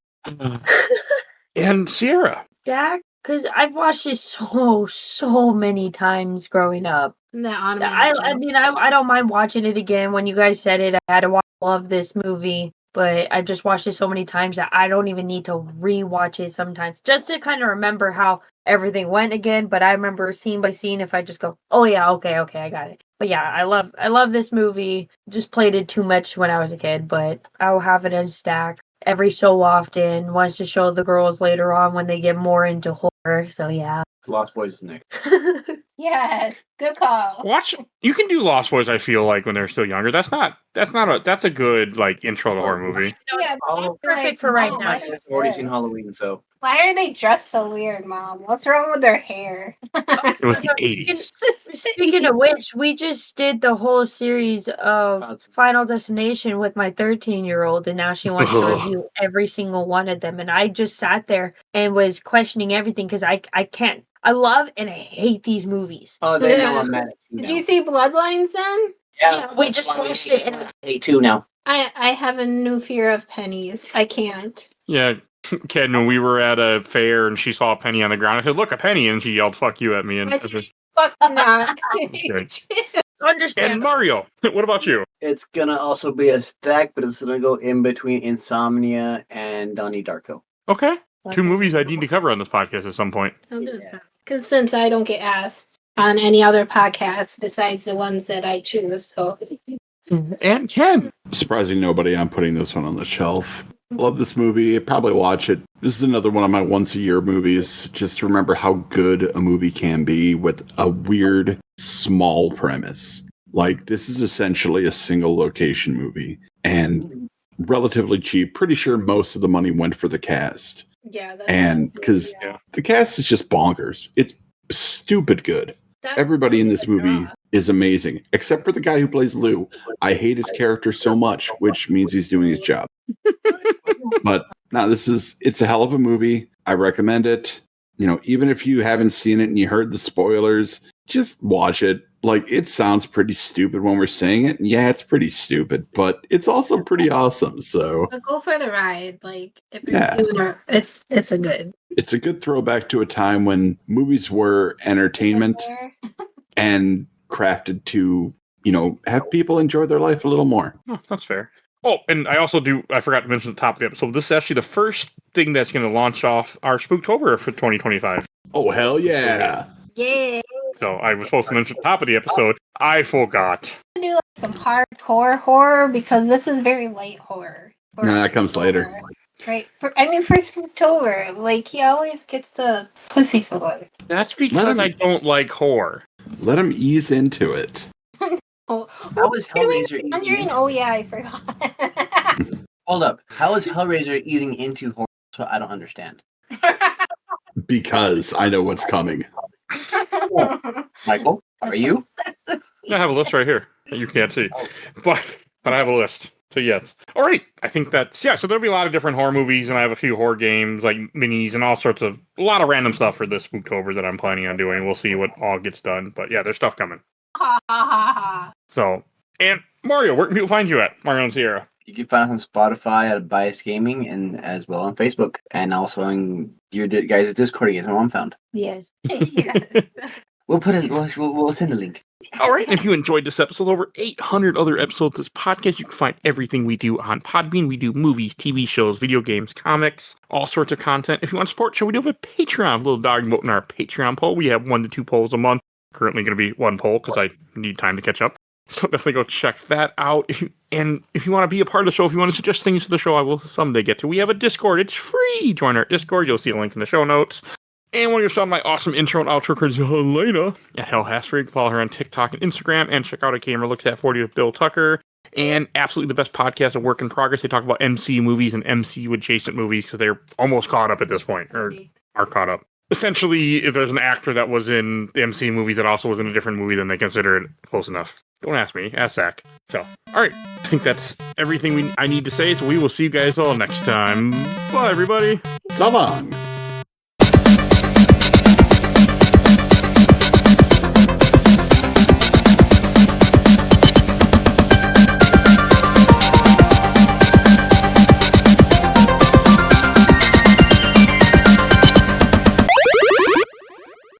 Speaker 2: And Sierra.
Speaker 6: Jack? Because I've watched it so many times growing up.
Speaker 3: That automatic.
Speaker 6: I mean, I don't mind watching it again. When you guys said it, I had to love this movie. but I've just watched it so many times that I don't even need to rewatch it sometimes just to kind of remember how everything went again. But I remember scene by scene if I just go, oh yeah, okay, I got it. But yeah, I love this movie. Just played it too much when I was a kid, but I will have it in stack every so often. Wants to show the girls later on when they get more into horror. So yeah.
Speaker 5: Lost Boys is next.
Speaker 3: Yes, good call.
Speaker 2: You can do Lost Boys, I feel like, when they're still younger. That's a good like intro to horror movie.
Speaker 3: Yeah,
Speaker 5: Oh,
Speaker 6: Perfect for right
Speaker 3: Mom,
Speaker 6: now.
Speaker 3: what is
Speaker 5: I've already
Speaker 3: this?
Speaker 5: seen Halloween, so
Speaker 3: Why are they dressed so weird, Mom? What's wrong with their hair?
Speaker 2: It was the 80s.
Speaker 6: Speaking of which, we just did the whole series of Final Destination with my 13-year-old, and now she wants to review every single one of them. And I just sat there and was questioning everything because I can't. I love and I hate these movies.
Speaker 5: oh, they know I'm mad at you
Speaker 3: Did
Speaker 5: now.
Speaker 3: you see Bloodlines then?
Speaker 6: Yeah, we just watched it. And
Speaker 5: I hate two now.
Speaker 3: I have a new fear of pennies. I can't.
Speaker 2: Yeah, Ken, when we were at a fair and she saw a penny on the ground, I said, "Look, a penny," and she yelled, "Fuck you" at me. And
Speaker 3: I said, fuck not.
Speaker 6: understand.
Speaker 2: And Mario, what about you?
Speaker 5: It's gonna also be a stack, but it's gonna go in between Insomnia and Donnie Darko.
Speaker 2: Okay, 2 movies I need to cover on this podcast at some point.
Speaker 3: Because since I don't get asked on any other podcasts besides the ones that I choose, so
Speaker 2: And Ken.
Speaker 4: Surprising nobody, I'm putting this one on the shelf. Love this movie. I'd probably watch it. This is another one of my once-a-year movies. Just to remember how good a movie can be with a weird, small premise. Like, this is essentially a single location movie. And relatively cheap. Pretty sure most of the money went for the cast.
Speaker 3: yeah.
Speaker 4: And because the cast is just bonkers. It's stupid good. Everybody in this movie is amazing, except for the guy who plays Lou. I hate his character so much, which means he's doing his job. But no, it's a hell of a movie. I recommend it. You know, even if you haven't seen it and you heard the spoilers, just watch it. Like, it sounds pretty stupid when we're saying it. Yeah, it's pretty stupid, but it's also pretty awesome. So
Speaker 3: But go for the ride. Like, if
Speaker 4: Yeah.
Speaker 3: you're doing it, it's a good.
Speaker 4: it's a good throwback to a time when movies were entertainment and crafted to, you know, have people enjoy their life a little more.
Speaker 2: Oh, that's fair. Oh, and I forgot to mention at the top of the episode, this is actually the first thing that's going to launch off our Spooktober for 2025.
Speaker 4: Oh, hell yeah.
Speaker 3: Yeah.
Speaker 2: So I was supposed to mention at the top of the episode. I forgot.
Speaker 3: Do like some hardcore horror because this is very light horror. For
Speaker 4: No, that comes later.
Speaker 3: Spooktober, right? For Spooktober, like he always gets the pussyfoot.
Speaker 2: That's because I don't like horror.
Speaker 4: Let them ease into it.
Speaker 3: Oh,
Speaker 5: How is Hellraiser easing
Speaker 3: Conjuring?
Speaker 5: into?
Speaker 3: Oh yeah, I forgot.
Speaker 5: Hold up. How is Hellraiser easing into horror? So I don't understand.
Speaker 4: Because I know what's coming.
Speaker 5: Michael, are you?
Speaker 2: I have a list right here that you can't see, but I have a list. So yes. All right. I think that's So there'll be a lot of different horror movies, and I have a few horror games, like minis, and all sorts of a lot of random stuff for this Spooktober that I'm planning on doing. We'll see what all gets done, but yeah, there's stuff coming.
Speaker 3: Ha ha ha ha.
Speaker 2: So, and Mario, where can people find you at? Mario and Sierra.
Speaker 5: You can find us on Spotify at Bias Gaming and as well on Facebook and also on your guys' Discord again. I'm found.
Speaker 6: Yes.
Speaker 3: Yes.
Speaker 5: We'll put it. We'll send a link.
Speaker 2: All right. If you enjoyed this episode, over 800 other episodes of this podcast, you can find everything we do on Podbean. We do movies, TV shows, video games, comics, all sorts of content. If you want to support the show, we do have a Patreon. Little dog vote in our Patreon poll. We have 1 to 2 polls a month. Currently going to be 1 poll because I need time to catch up. So definitely go check that out. If you want to be a part of the show, if you want to suggest things to the show, I will someday get to. We have a Discord. It's free. Join our Discord. You'll see a link in the show notes. And when you're starting my awesome intro and outro, because Helena at Hell Hastrig, follow her on TikTok and Instagram, and check out A Camera Looks at 40 with Bill Tucker. And absolutely the best podcast of Work in Progress. They talk about MCU movies and MCU adjacent movies because they're almost caught up at this point, or are caught up. Essentially, if there's an actor that was in the MCU movies that also was in a different movie, then they consider it close enough. Don't ask me, ask Zach. So, all right, I think that's everything I need to say. So we will see you guys all next time. Bye, everybody.
Speaker 4: So long.